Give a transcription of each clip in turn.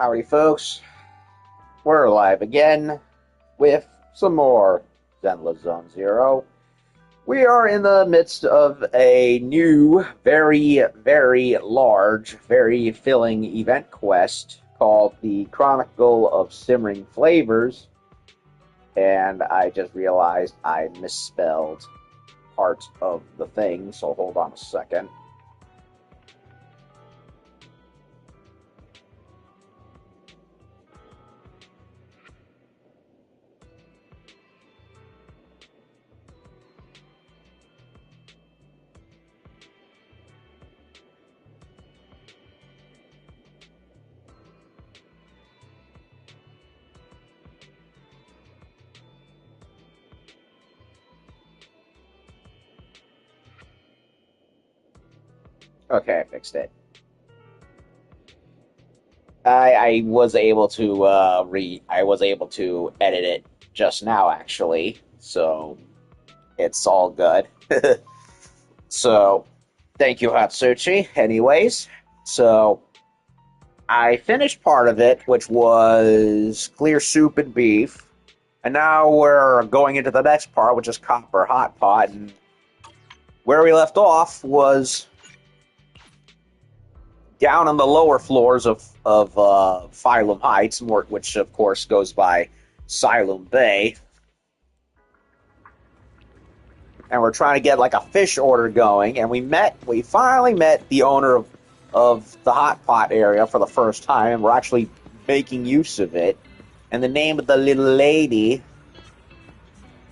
Howdy, folks. We're live again with some more Zenless Zone Zero. We are in the midst of a new, very, very large, very filling event quest called the Chronicle of Simmering Flavors. And I just realized I misspelled part of the thing, so hold on a second. Okay, I fixed it. I was able to I was able to edit it just now, actually, so it's all good. So, thank you, Hatsuchi. Anyways, so I finished part of it, which was clear soup and beef, and now we're going into the next part, which is copper hot pot. And where we left off was down on the lower floors of Phylum Heights, which of course goes by Xylem Bay. And we're trying to get like a fish order going, and we finally met the owner of the hot pot area for the first time, and we're actually making use of it. And the name of the little lady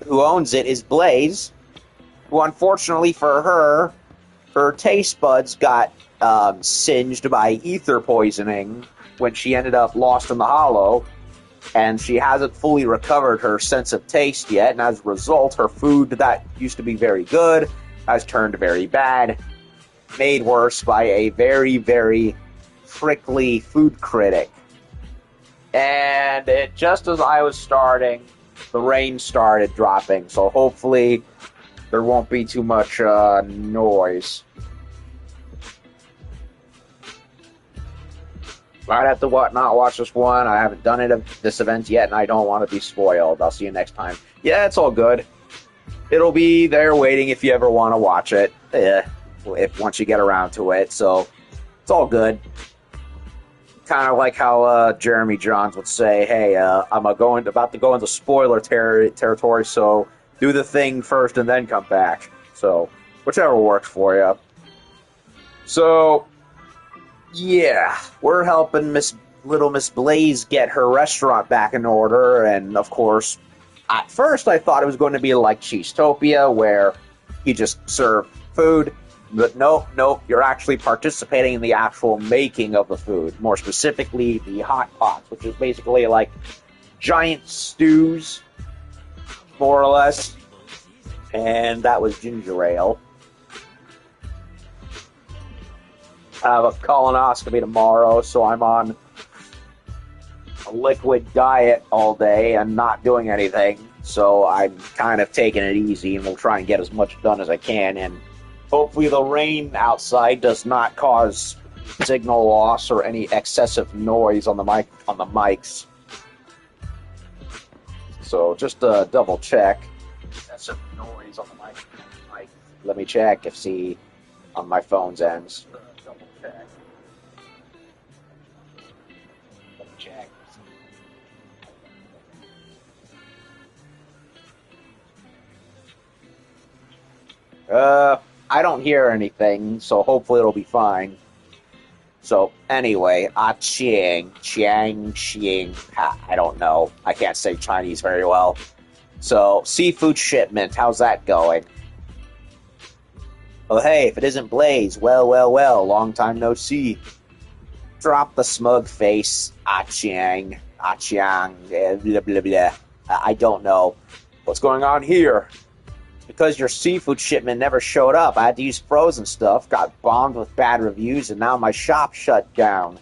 who owns it is Blaze, who unfortunately for her taste buds got singed by ether poisoning when she ended up lost in the hollow, and she hasn't fully recovered her sense of taste yet, and as a result, her food that used to be very good has turned very bad, made worse by a very, very prickly food critic. And just as I was starting, the rain started dropping, so hopefully there won't be too much noise. I'd have to not watch this one. I haven't done this event yet, and I don't want to be spoiled. I'll see you next time. Yeah, it's all good. It'll be there waiting if you ever want to watch it. Once you get around to it. So it's all good. Kind of like how Jeremy Johns would say, "Hey, I'm about to go into spoiler territory, so do the thing first and then come back." So whichever works for you. So. Yeah, we're helping Little Miss Blaze get her restaurant back in order, and of course, at first I thought it was going to be like Cheesetopia, where you just serve food, but nope, you're actually participating in the actual making of the food, more specifically the hot pots, which is basically like giant stews, more or less, and that was ginger ale. I have a colonoscopy tomorrow, so I'm on a liquid diet all day and not doing anything. So I'm kind of taking it easy, and we'll try and get as much done as I can. And hopefully the rain outside does not cause signal loss or any excessive noise on the mics. So just double check. Excessive noise on the mic. Let me check if on my phone's ends. I don't hear anything, so hopefully it'll be fine. So, anyway, chiang, I don't know. I can't say Chinese very well. So, seafood shipment, how's that going? Oh, hey, if it isn't Blaze, well, long time no see. Drop the smug face, chiang, blah, blah, blah. I don't know. What's going on here? Because your seafood shipment never showed up, I had to use frozen stuff, got bombed with bad reviews, and now my shop shut down.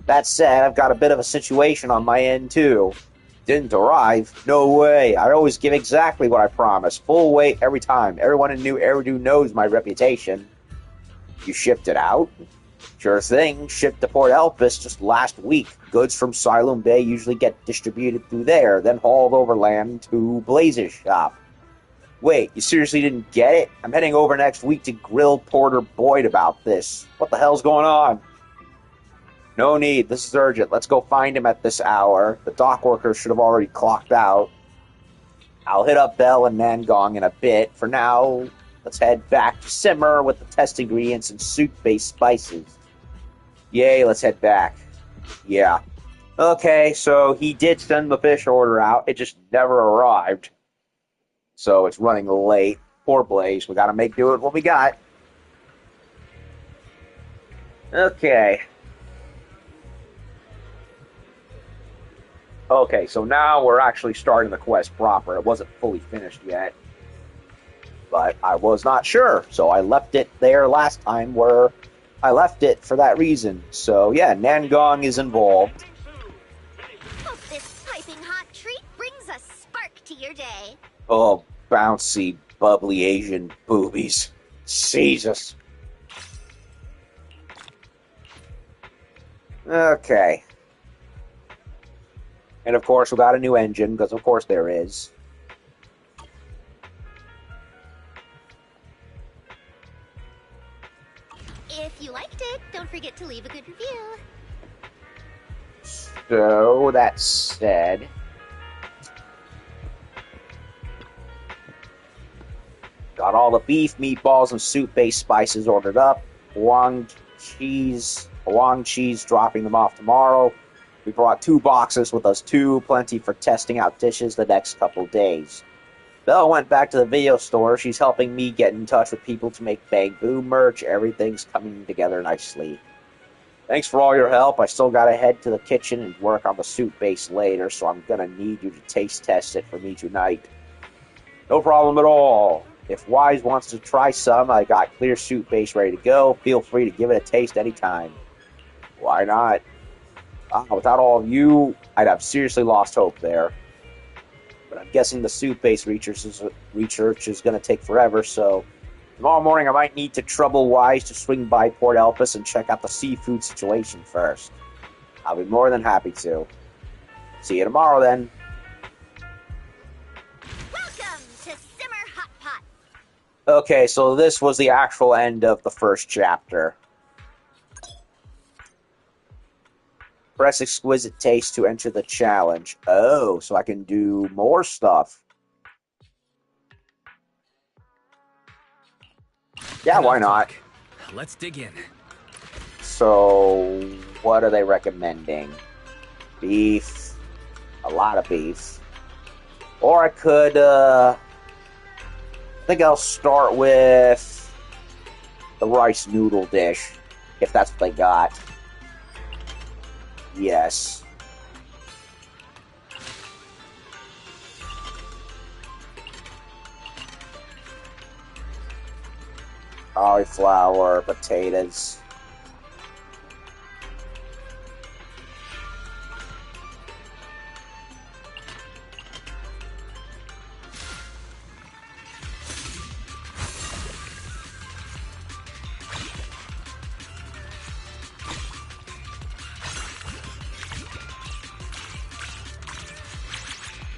That said, I've got a bit of a situation on my end, too. Didn't arrive? No way. I always give exactly what I promise. Full weight every time. Everyone in New Eridu knows my reputation. You shipped it out? Sure thing. Shipped to Port Elpis just last week. Goods from Siloam Bay usually get distributed through there, then hauled overland to Blaze's shop. Wait, you seriously didn't get it? I'm heading over next week to grill Porter Boyd about this. What the hell's going on? No need. This is urgent. Let's go find him at this hour. The dock workers should have already clocked out. I'll hit up Bell and Nangong in a bit. For now, let's head back to Simmer with the test ingredients and soup-based spices. Yay, let's head back. Yeah. Okay, so he did send the fish order out. It just never arrived. So it's running late. Poor Blaze. We gotta make do with what we got. Okay. Okay, so now we're actually starting the quest proper. It wasn't fully finished yet. But I was not sure, so I left it there last time where I left it for that reason. So yeah, Nangong is involved. Hope this piping hot treat brings a spark to your day. Oh, bouncy, bubbly Asian boobies. Jesus. Okay. And of course, we got a new engine, because of course there is. If you liked it, don't forget to leave a good review. So, that said... got all the beef, meatballs, and soup-based spices ordered up. Wang cheese dropping them off tomorrow. We brought 2 boxes with us too, plenty for testing out dishes the next couple days. Belle went back to the video store. She's helping me get in touch with people to make Bang Boom merch. Everything's coming together nicely. Thanks for all your help. I still gotta head to the kitchen and work on the soup base later, so I'm gonna need you to taste test it for me tonight. No problem at all. If Wise wants to try some, I got clear soup base ready to go. Feel free to give it a taste anytime. Why not? Without all of you, I'd have seriously lost hope there. But I'm guessing the soup-based research is going to take forever, so tomorrow morning I might need to trouble Wise to swing by Port Elpis and check out the seafood situation first. I'll be more than happy to. See you tomorrow, then. Welcome to Simmer Hot Pot. Okay, so this was the actual end of the first chapter. Press exquisite taste to enter the challenge. Oh, so I can do more stuff. Yeah, why not? Let's dig in. So, what are they recommending? Beef. A lot of beef. Or I could, I think I'll start with the rice noodle dish, if that's what they got. Yes. Cauliflower, potatoes.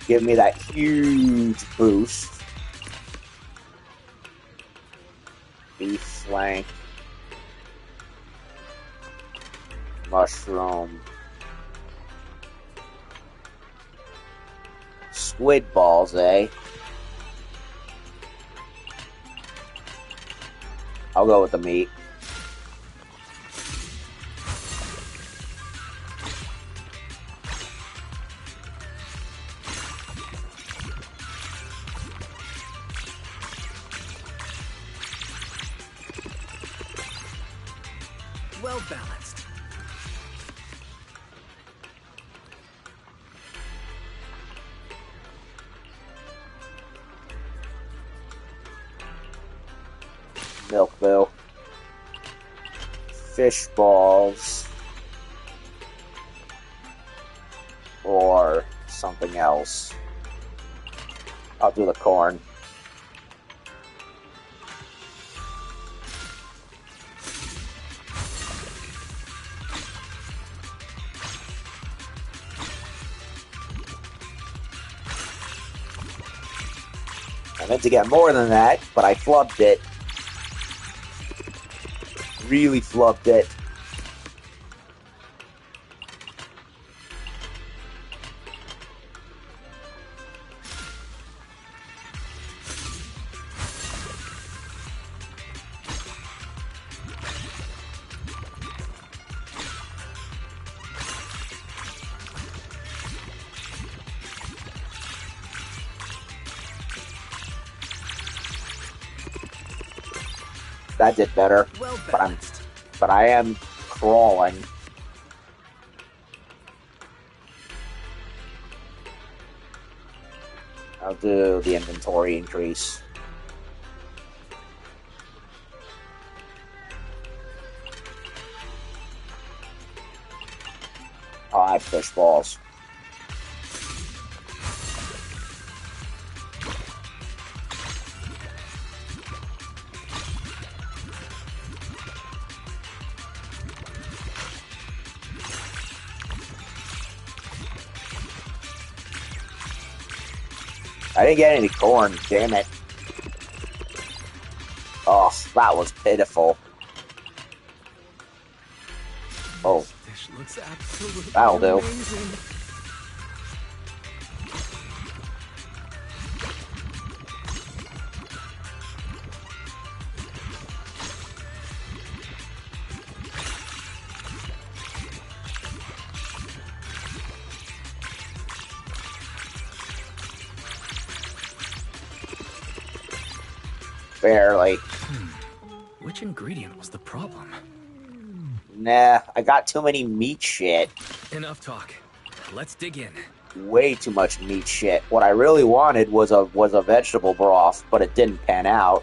Give me that huge boost. Beef flank. Mushroom. Squid balls, eh? I'll go with the meat. Well balanced. Milkville. Fish balls. Or something else. I'll do the corn. I meant to get more than that, but I flubbed it. Really flubbed it. That did better, Well but balanced. I am crawling. I'll do the inventory increase. 5 fish balls. I didn't get any corn, damn it. Oh, that was pitiful. Oh. This dish looks absolutely That'll do. amazing. Barely. Which ingredient was the problem? Nah, I got too many meat shit. Enough talk. Let's dig in. Way too much meat shit. What I really wanted was a vegetable broth, but it didn't pan out.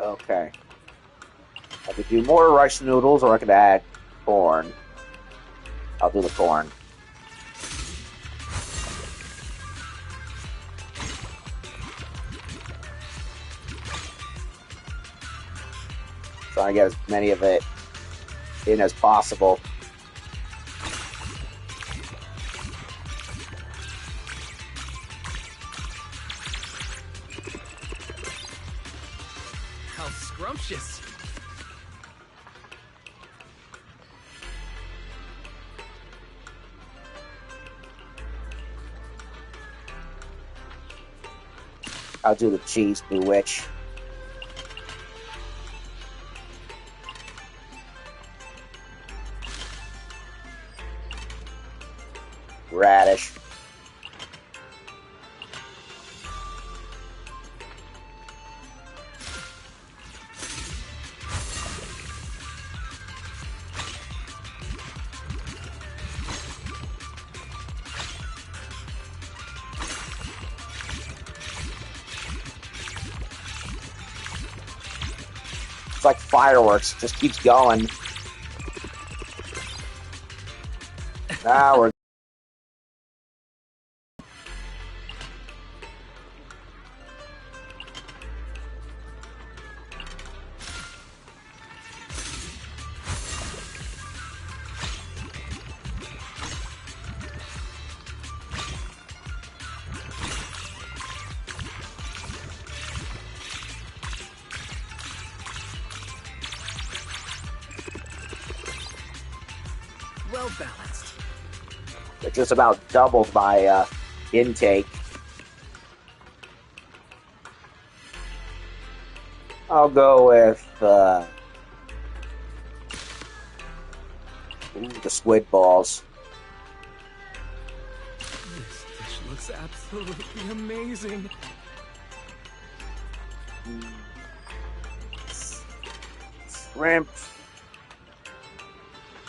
Okay. I could do more rice noodles, or I could add corn. I'll do the corn. Trying to get as many of it in as possible. How scrumptious. I'll do the cheese bewitch. Radish. It's like fireworks, just keeps going. Now we're Well balanced. it just about doubled my intake. I'll go with the squid balls. This dish looks absolutely amazing. Shrimp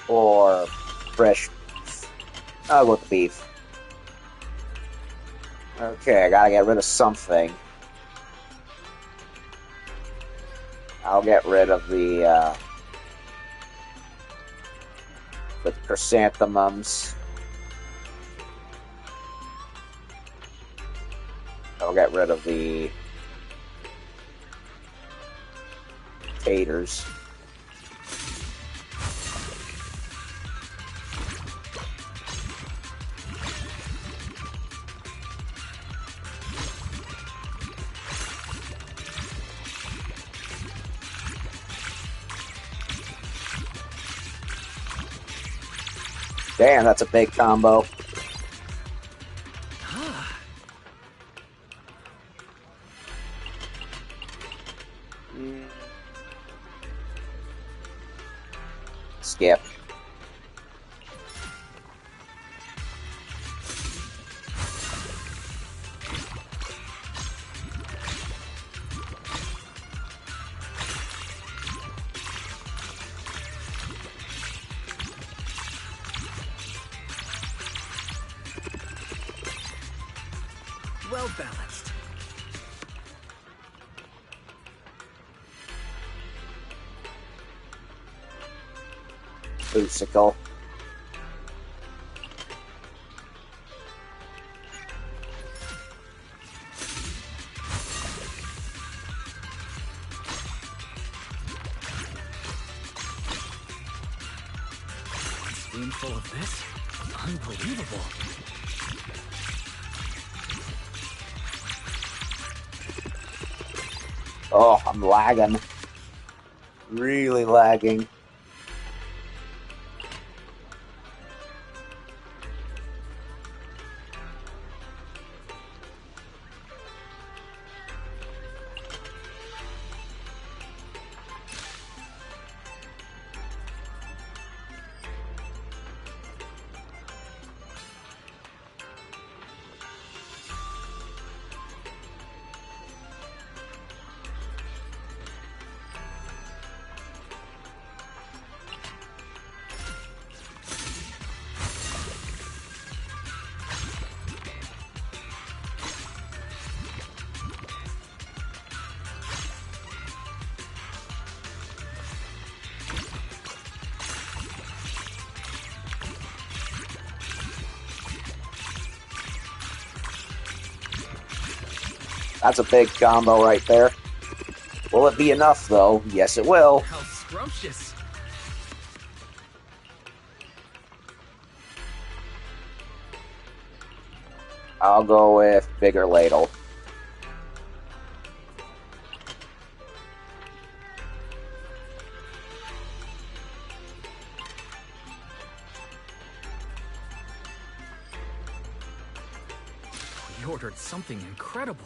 or fresh beef. I'll go with the beef. Okay, I gotta get rid of something. I'll get rid of the with chrysanthemums. I'll get rid of the taters. Damn, that's a big combo. Skip. Well balanced. Bootsicle. One spoonful of this? Unbelievable. Oh, I'm lagging. Really lagging. That's a big combo right there. Will it be enough, though? Yes, it will. How scrumptious. I'll go with bigger ladle. We ordered something incredible.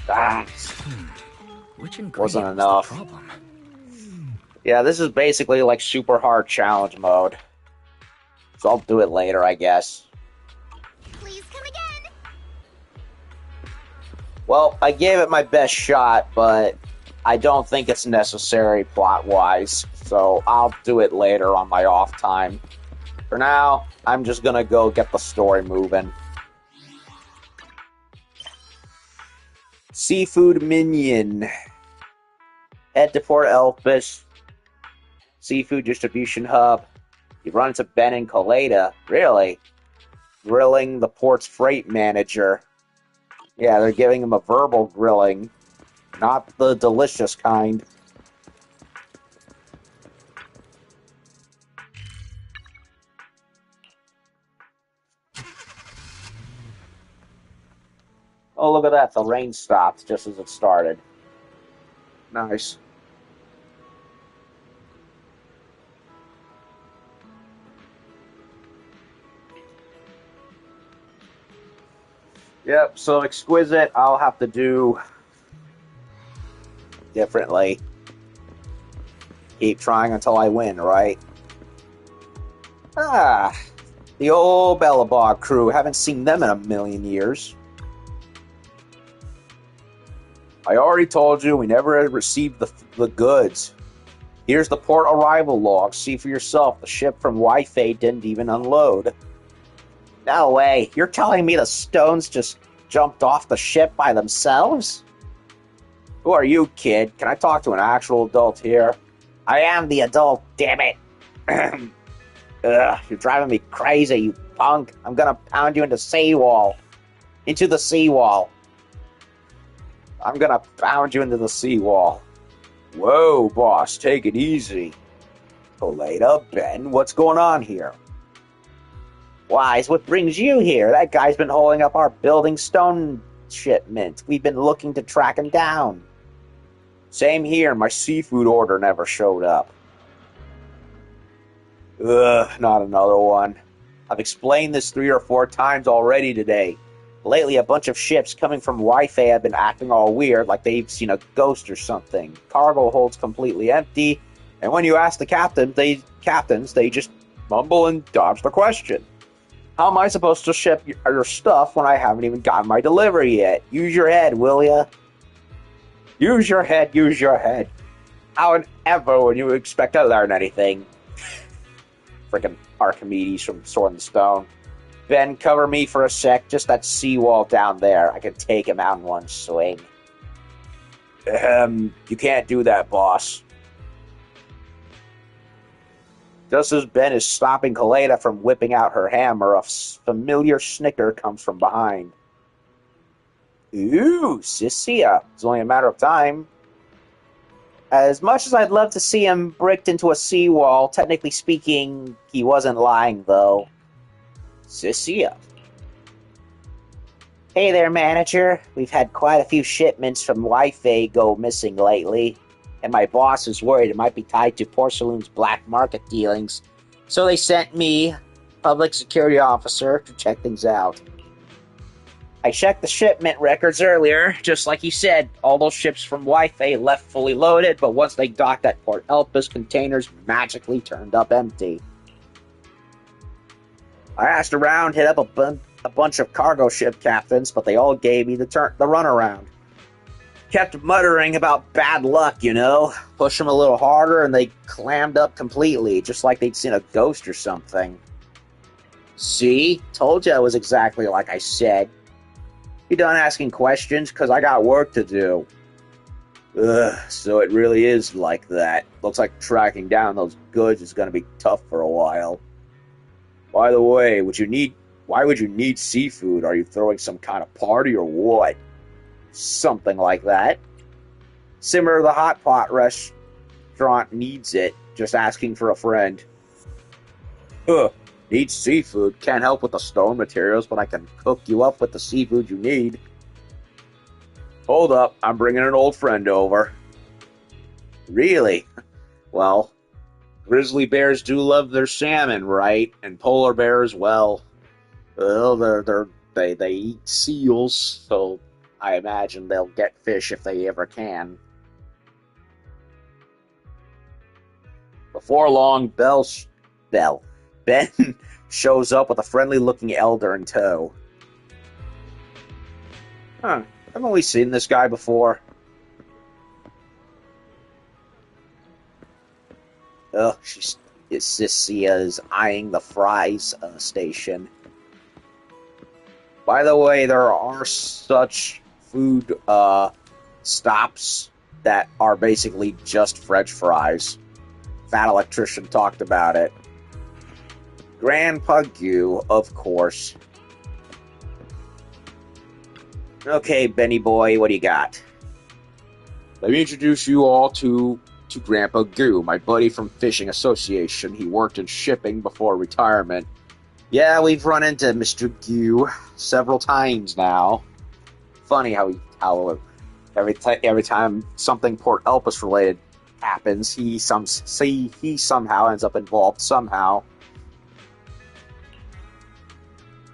Ah, Which ingredient wasn't was enough. the problem? Yeah, this is basically like super hard challenge mode. So I'll do it later, I guess. Please come again. Well, I gave it my best shot, but I don't think it's necessary plot-wise. So I'll do it later on my off time. For now, I'm just gonna go get the story moving. Seafood Minion. Head to Port Elpis. Seafood distribution hub. You run into Ben and Kaleda. Really? Grilling the port's freight manager. Yeah, they're giving him a verbal grilling. Not the delicious kind. Oh, look at that. The rain stopped just as it started. Nice. Yep, so exquisite, I'll have to do differently. Keep trying until I win, right? Ah, the old Bellabog crew. Haven't seen them in a million years. I already told you we never received the goods. Here's the port arrival log. See for yourself. The ship from Wi-Fi didn't even unload. No way. You're telling me the stones just jumped off the ship by themselves? Who are you, kid? Can I talk to an actual adult here? I am the adult, damn it. Ugh, you're driving me crazy, you punk. I'm gonna pound you into seawall. Into the seawall. I'm gonna pound you into the seawall. Whoa, boss, take it easy. Poleta, Ben, what's going on here? Wise, what brings you here? That guy's been holding up our building stone shipment. We've been looking to track him down. Same here, my seafood order never showed up. Ugh, not another one. I've explained this 3 or 4 times already today. Lately, a bunch of ships coming from Wi-Fi have been acting all weird, like they've seen a ghost or something. Cargo holds completely empty, and when you ask the captains, they just mumble and dodge the question. How am I supposed to ship your stuff when I haven't even gotten my delivery yet? Use your head, will ya? Use your head, use your head. How and ever would you expect to learn anything? Freaking Archimedes from Sword and Stone. Ben, cover me for a sec. Just that seawall down there. I can take him out in one swing. You can't do that, boss. Just as Ben is stopping Kaleda from whipping out her hammer, a familiar snicker comes from behind. Ooh, Sisia. It's only a matter of time. As much as I'd love to see him bricked into a seawall, technically speaking, he wasn't lying, though. Sisia. Hey there, manager. We've had quite a few shipments from Wi-Fi go missing lately, and my boss is worried it might be tied to Porcelain's black market dealings, so they sent me, public security officer, to check things out. I checked the shipment records earlier. Just like you said, all those ships from Wi-Fi left fully loaded, but once they docked at Port Elpis, containers magically turned up empty. I asked around, hit up a bunch of cargo ship captains, but they all gave me the runaround. Kept muttering about bad luck, you know. Push them a little harder and they clammed up completely, just like they'd seen a ghost or something. See? Told you it was exactly like I said. You done asking questions? Because I got work to do. Ugh, so it really is like that. Looks like tracking down those goods is going to be tough for a while. By the way, why would you need seafood? Are you throwing some kind of party or what? Something like that. Simmer the Hot Pot restaurant needs it. Just asking for a friend. Huh. Need seafood. Can't help with the stone materials, but I can cook you up with the seafood you need. Hold up, I'm bringing an old friend over. Really? Well, grizzly bears do love their salmon, right? And polar bears, well, they eat seals, so I imagine they'll get fish if they ever can. Before long, Ben shows up with a friendly-looking elder in tow. Huh, haven't we seen this guy before? Ugh, Sisia is eyeing the fries station. By the way, there are such food stops that are basically just French fries. Fat Electrician talked about it. Grand Puggu, of course. Okay, Benny boy, what do you got? Let me introduce you all to Grandpa Goo, my buddy from Fishing Association. He worked in shipping before retirement. Yeah, we've run into Mr. Goo several times now. Funny how every time something Port Elpis related happens, he somehow ends up involved somehow.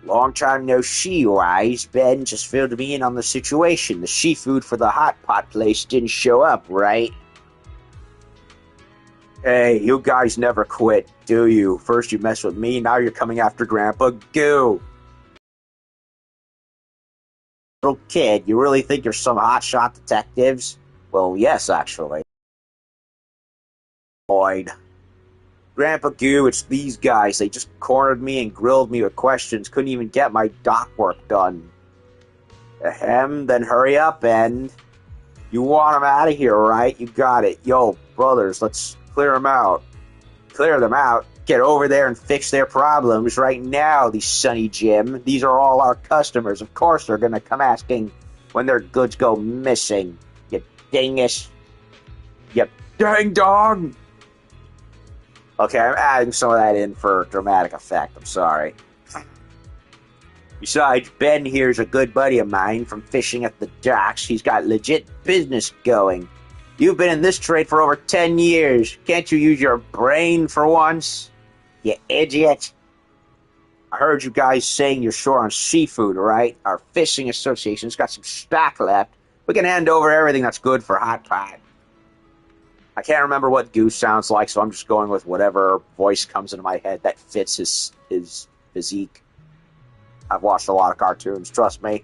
Long time no see, Wise. Ben just filled me in on the situation. The seafood for the hot pot place didn't show up, right? Hey, you guys never quit, do you? First you mess with me, now you're coming after Grandpa Goo. Little kid, you really think you're some hotshot detectives? Well, yes, actually. Lloyd. Grandpa Goo, it's these guys. They just cornered me and grilled me with questions. Couldn't even get my dock work done. Ahem, then hurry up, and... You want them out of here, right? You got it. Yo, brothers, let's clear them out. Clear them out? Get over there and fix their problems right now, these Sonny Jim. These are all our customers. Of course they're gonna come asking when their goods go missing. You dingus. You dang dog! Okay, I'm adding some of that in for dramatic effect. I'm sorry. Besides, Ben here's a good buddy of mine from fishing at the docks. He's got legit business going. You've been in this trade for over 10 years. Can't you use your brain for once? You idiot. I heard you guys saying you're short on seafood, right? Our fishing association's got some stock left. We can hand over everything that's good for hot pot. I can't remember what Goose sounds like, so I'm just going with whatever voice comes into my head that fits his physique. I've watched a lot of cartoons, trust me.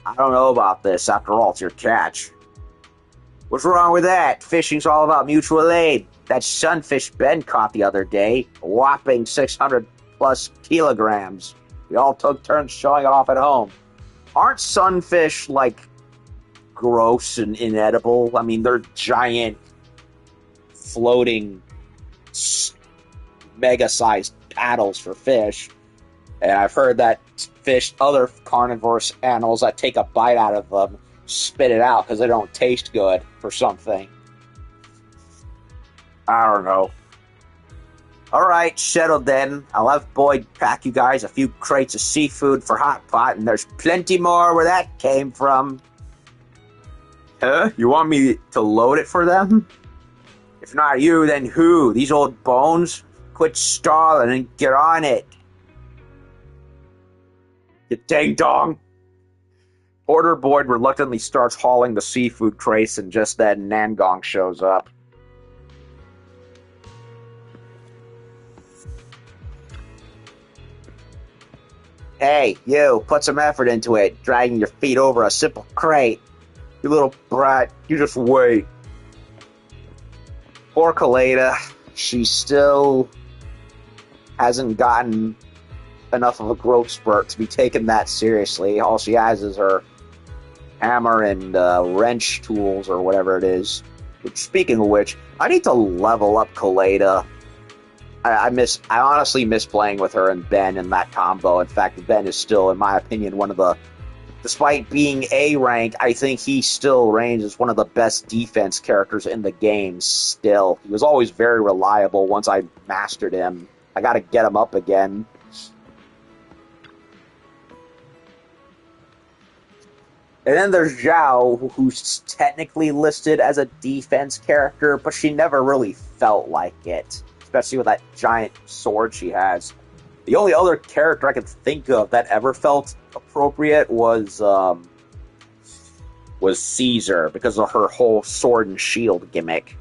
I don't know about this. After all, it's your catch. What's wrong with that? Fishing's all about mutual aid. That sunfish Ben caught the other day, a whopping 600 plus kilograms. We all took turns showing it off at home. Aren't sunfish, like, gross and inedible? I mean, they're giant, floating, mega-sized paddles for fish. And I've heard that other carnivorous animals that take a bite out of them spit it out because they don't taste good or something. I don't know. Alright, settled then. I'll have Boyd pack you guys a few crates of seafood for hot pot, and there's plenty more where that came from. Huh? You want me to load it for them? If not you, then who? These old bones? Quit stalling and get on it. You ding dong. Porter Boyd reluctantly starts hauling the seafood crates, and just then Nangong shows up. Hey, you, put some effort into it, dragging your feet over a simple crate. You little brat, you just wait. Poor Kaleda, she still hasn't gotten enough of a growth spurt to be taken that seriously. All she has is her hammer and wrench tools or whatever it is. Which, speaking of which, I need to level up Kaleda. I honestly miss playing with her and Ben in that combo. In fact, Ben is still, in my opinion, one of the... Despite being A rank, I think he still reigns as one of the best defense characters in the game still. He was always very reliable once I mastered him. I gotta get him up again. And then there's Zhao, who's technically listed as a defense character, but she never really felt like it. Especially with that giant sword she has. The only other character I could think of that ever felt appropriate was Caesar, because of her whole sword and shield gimmick.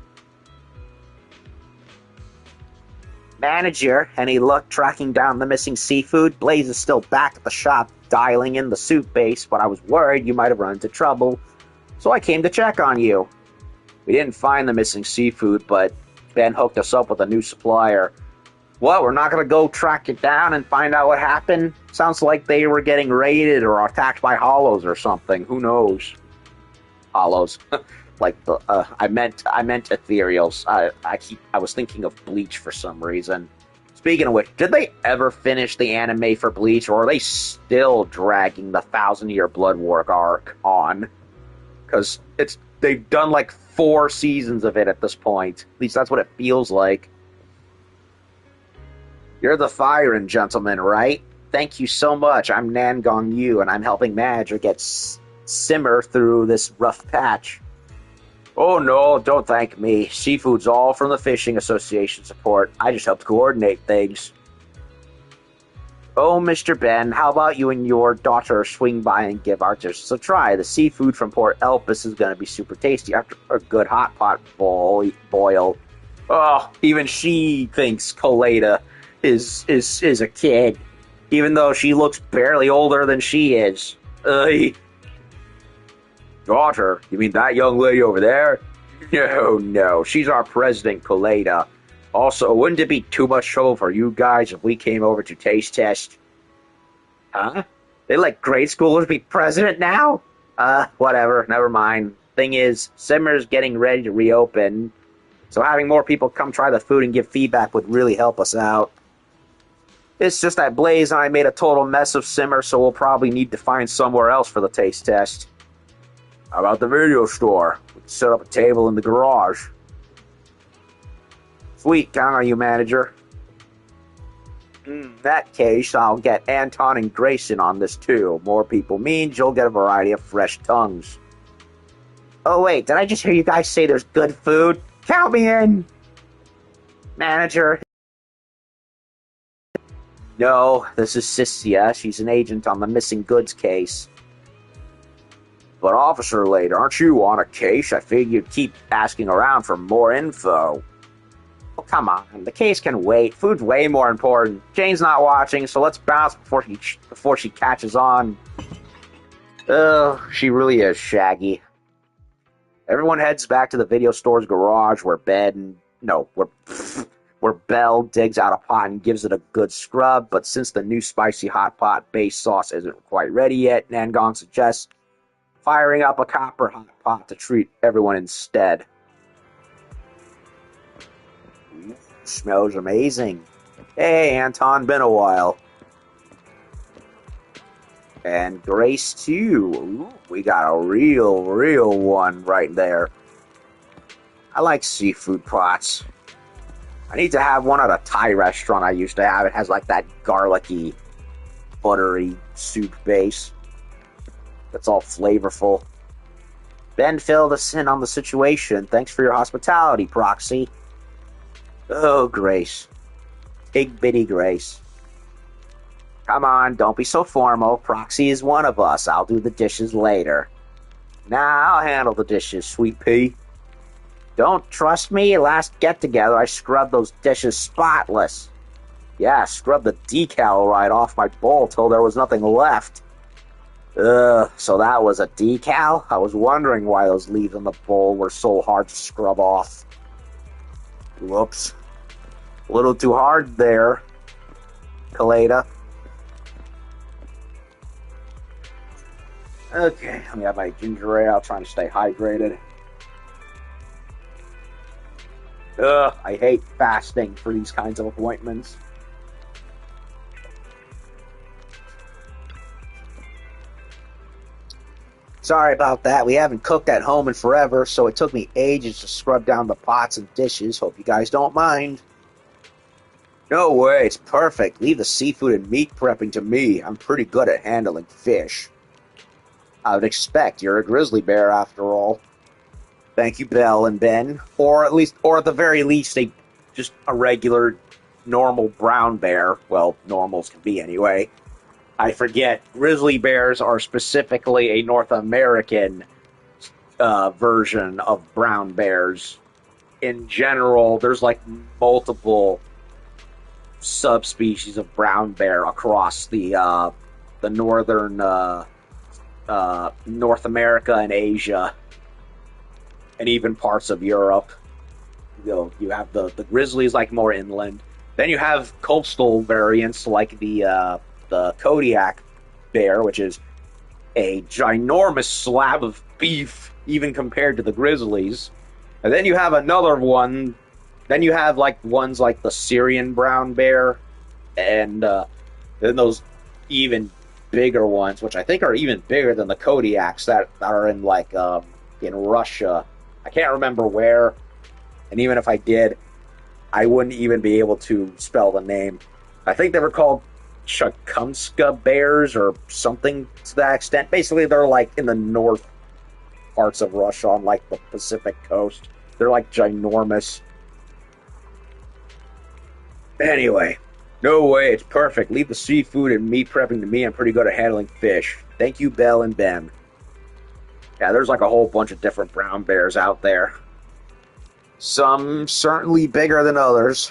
Manager, any luck tracking down the missing seafood? Blaze is still back at the shop, dialing in the soup base, but I was worried you might have run into trouble, so I came to check on you. We didn't find the missing seafood, but Ben hooked us up with a new supplier. What, we're not going to go track it down and find out what happened? Sounds like they were getting raided or attacked by hollows or something. Who knows? Hollows. Like the I meant ethereals. I was thinking of Bleach for some reason. Speaking of which, did they ever finish the anime for Bleach, or are they still dragging the 1,000-year Blood War arc on? Because they've done like 4 seasons of it at this point. At least that's what it feels like. You're the firing gentleman, right? Thank you so much. I'm Nangong Yu, and I'm helping manager get Simmer through this rough patch. Oh no, don't thank me. Seafood's all from the Fishing Association support. I just helped coordinate things. Oh, Mr. Ben, how about you and your daughter swing by and give our dishes a try? The seafood from Port Elpis is going to be super tasty after a good hot pot boil. Oh, even she thinks Colada is a kid, even though she looks barely older than she is. Daughter? You mean that young lady over there? No, she's our president, Colada. Also, wouldn't it be too much trouble for you guys if we came over to taste test? Huh? They let grade schoolers be president now? Whatever, never mind. Thing is, Simmer's getting ready to reopen, so having more people come try the food and give feedback would really help us out. It's just that Blaze and I made a total mess of Simmer, so we'll probably need to find somewhere else for the taste test. How about the video store? We can set up a table in the garage. Sweet, count on you, manager. In that case, I'll get Anton and Grayson on this too. More people means you'll get a variety of fresh tongues. Oh wait, did I just hear you guys say there's good food? Count me in! Manager. No, this is Sissia. She's an agent on the missing goods case. But Officer Lade, aren't you on a case? I figured you'd keep asking around for more info. Oh, come on. The case can wait. Food's way more important. Jane's not watching, so let's bounce before she catches on. Oh, she really is shaggy. Everyone heads back to the video store's garage where Belle digs out a pot and gives it a good scrub, but since the new spicy hot pot base sauce isn't quite ready yet, Nangong suggests firing up a copper hot pot to treat everyone instead. Smells amazing. Hey, Anton, been a while. And Grace, too. Ooh, we got a real one right there. I like seafood pots. I need to have one at a Thai restaurant I used to have. It has like that garlicky, buttery soup base. That's all flavorful. Ben filled us in on the situation. Thanks for your hospitality, Proxy. Oh, Grace. Big bitty Grace. Come on, don't be so formal. Proxy is one of us. I'll do the dishes later. Nah, I'll handle the dishes, Sweet Pea. Don't trust me? Last get-together, I scrubbed those dishes spotless. Yeah, scrubbed the decal right off my bowl till there was nothing left. So that was a decal? I was wondering why those leaves on the bowl were so hard to scrub off. Whoops. A little too hard there, Colada. Okay, let me have my ginger ale, trying to stay hydrated. I hate fasting for these kinds of appointments. Sorry about that. We haven't cooked at home in forever, so it took me ages to scrub down the pots and dishes. Hope you guys don't mind. No way, it's perfect. Leave the seafood and meat prepping to me. I'm pretty good at handling fish. I would expect. You're a grizzly bear, after all. Thank you, Belle and Ben. Or at the very least, just a regular, normal brown bear. Well, normals can be anyway. I forget. Grizzly bears are specifically a North American version of brown bears. In general, there's like multiple subspecies of brown bear across the northern North America and Asia, and even parts of Europe. You have the grizzlies, like more inland. Then you have coastal variants like the Kodiak bear, which is a ginormous slab of beef, even compared to the grizzlies. And then you have another one. Then you have like ones like the Syrian brown bear, and then those even bigger ones, which I think are even bigger than the Kodiaks that are in like in Russia. I can't remember where, and even if I did, I wouldn't even be able to spell the name. I think they were called Chukumska bears or something to that extent. Basically, they're like in the north parts of Russia on like the Pacific coast. They're like ginormous. Anyway, no way, it's perfect. Leave the seafood and meat prepping to me. I'm pretty good at handling fish. Thank you, Belle and Ben. Yeah, there's like a whole bunch of different brown bears out there. Some certainly bigger than others.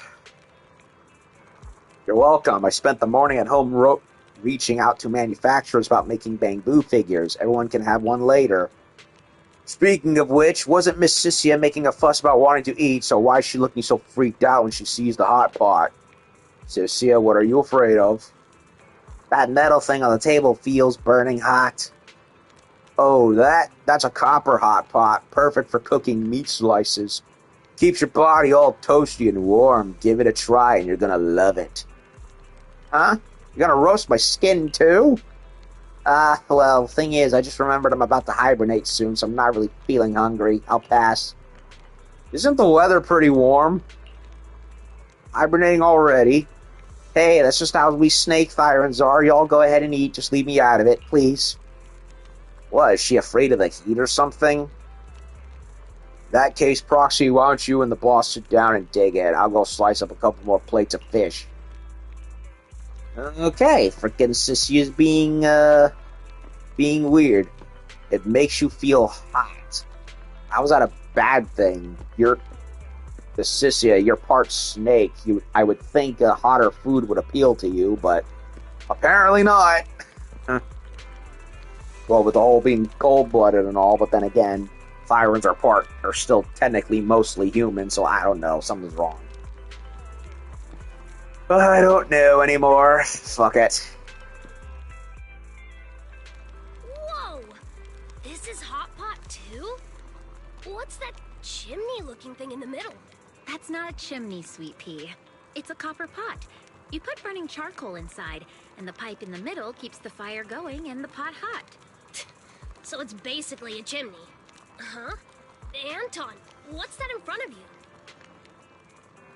You're welcome. I spent the morning at home reaching out to manufacturers about making bamboo figures. Everyone can have one later. Speaking of which, wasn't Miss Sissia making a fuss about wanting to eat, so why is she looking so freaked out when she sees the hot pot? Sissia, what are you afraid of? That metal thing on the table feels burning hot. Oh, that's a copper hot pot, perfect for cooking meat slices. Keeps your body all toasty and warm. Give it a try and you're gonna love it. Huh? You're gonna roast my skin too? Well, thing is, I just remembered I'm about to hibernate soon, so I'm not really feeling hungry. I'll pass. Isn't the weather pretty warm? Hibernating already? Hey, that's just how we snake firings are. Y'all go ahead and eat, just leave me out of it, please. What, is she afraid of the heat or something? In that case, Proxy, why don't you and the boss sit down and dig in? I'll go slice up a couple more plates of fish. Okay, frickin' Sissy is being weird. It makes you feel hot. How is that a bad thing? The Sissia, you're part snake. I would think a hotter food would appeal to you, but apparently not. Well, with the whole being cold-blooded and all, but then again, Firans are still technically mostly human, so I don't know. Something's wrong. I don't know anymore. Fuck it. Whoa! This is hot pot too? What's that chimney-looking thing in the middle? That's not a chimney, Sweet Pea. It's a copper pot. You put burning charcoal inside, and the pipe in the middle keeps the fire going and the pot hot. So it's basically a chimney. Huh? Anton, what's that in front of you?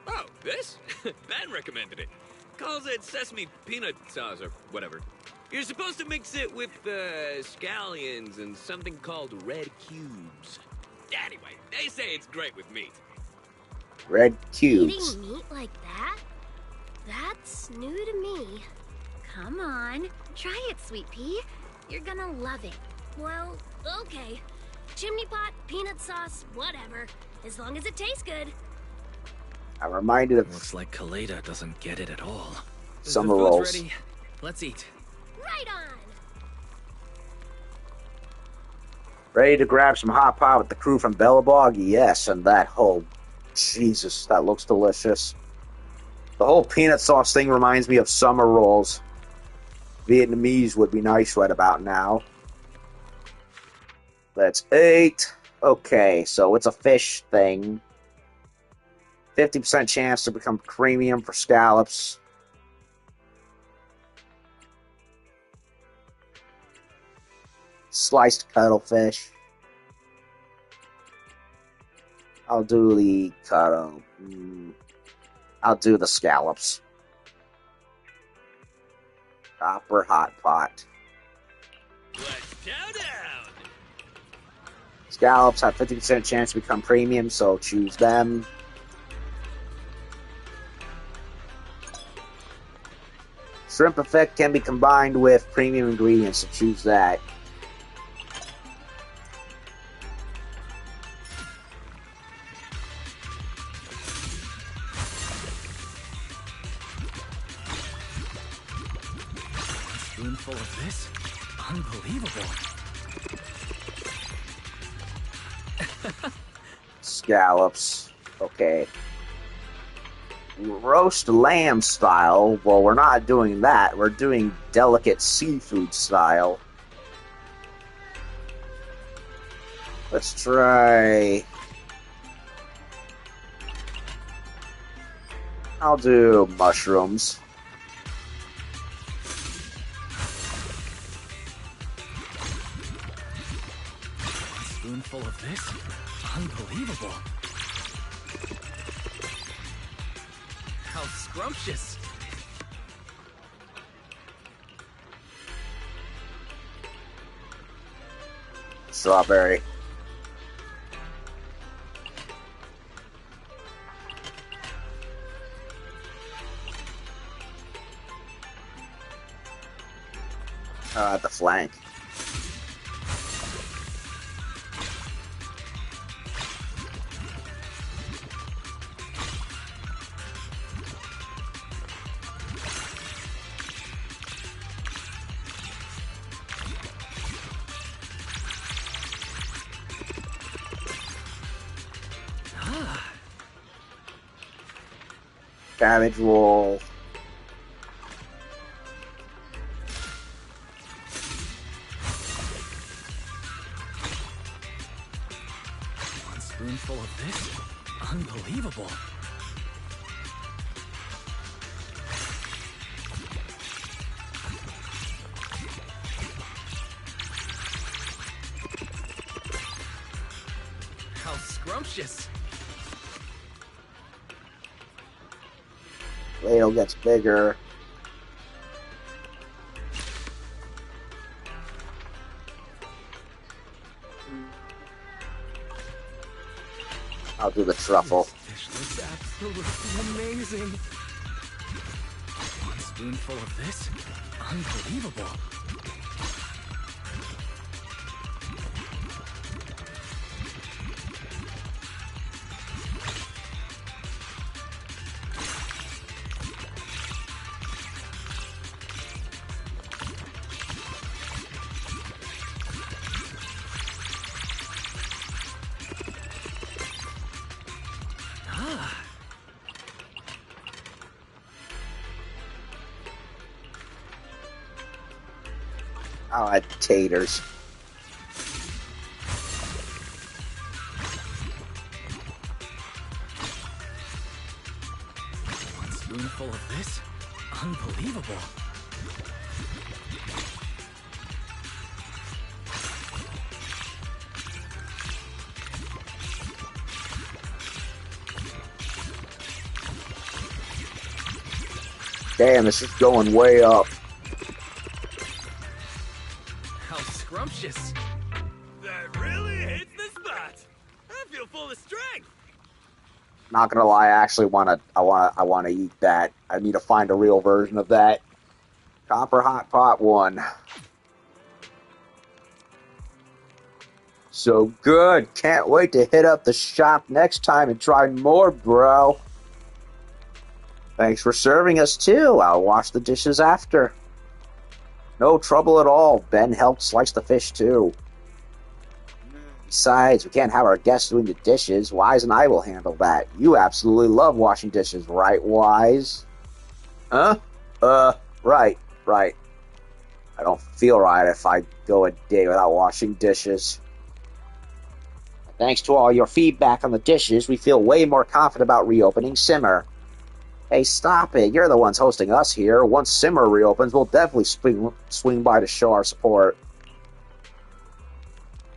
Oh, this? Ben recommended it. Calls it sesame peanut sauce or whatever. You're supposed to mix it with scallions and something called red cubes. Anyway, they say it's great with meat. Red cubes. Eating meat like that? That's new to me. Come on, try it, Sweet Pea. You're gonna love it. Well, okay. Chimney pot, peanut sauce, whatever. As long as it tastes good. I'm reminded of Looks like Kaleda doesn't get it at all. Summer The food's rolls. ready. Let's eat. Right on! Ready to grab some hot pot with the crew from Bellabog? Yes, and that whole... Jesus, that looks delicious. The whole peanut sauce thing reminds me of summer rolls. Vietnamese would be nice right about now. Let's eat. Okay, so it's a fish thing. 50% chance to become premium for scallops. Sliced cuttlefish. I'll do the cuttle. I'll do the scallops. Copper hot pot. Let's chow down. Scallops have 50% chance to become premium, so choose them. Shrimp effect can be combined with premium ingredients, so choose that. Spoonful of this? Unbelievable. Scallops. Okay. Roast lamb style. Well, we're not doing that. We're doing delicate seafood style. Let's try... I'll do mushrooms. spoonful of this? Unbelievable. How scrumptious. Strawberry. The flank. Cabbage roll. One spoonful of this? Unbelievable. How scrumptious. Ladle gets bigger. I'll do the truffle. This dish looks absolutely amazing. One spoonful of this? Unbelievable. I'll add taters. One spoonful of this? Unbelievable. Damn, this is going way up. How scrumptious. That really hits the spot. I feel full of strength. Not gonna lie, I actually wanna eat that. I need to find a real version of that. Copper Hot Pot 1. So good. Can't wait to hit up the shop next time and try more, bro. Thanks for serving us too. I'll wash the dishes after. No trouble at all. Ben helped slice the fish too. Besides, we can't have our guests doing the dishes. Wise and I will handle that. You absolutely love washing dishes, right, Wise? Huh? Right. I don't feel right if I go a day without washing dishes. Thanks to all your feedback on the dishes, we feel way more confident about reopening Simmer. Hey, stop it. You're the ones hosting us here. Once Simmer reopens, we'll definitely swing by to show our support.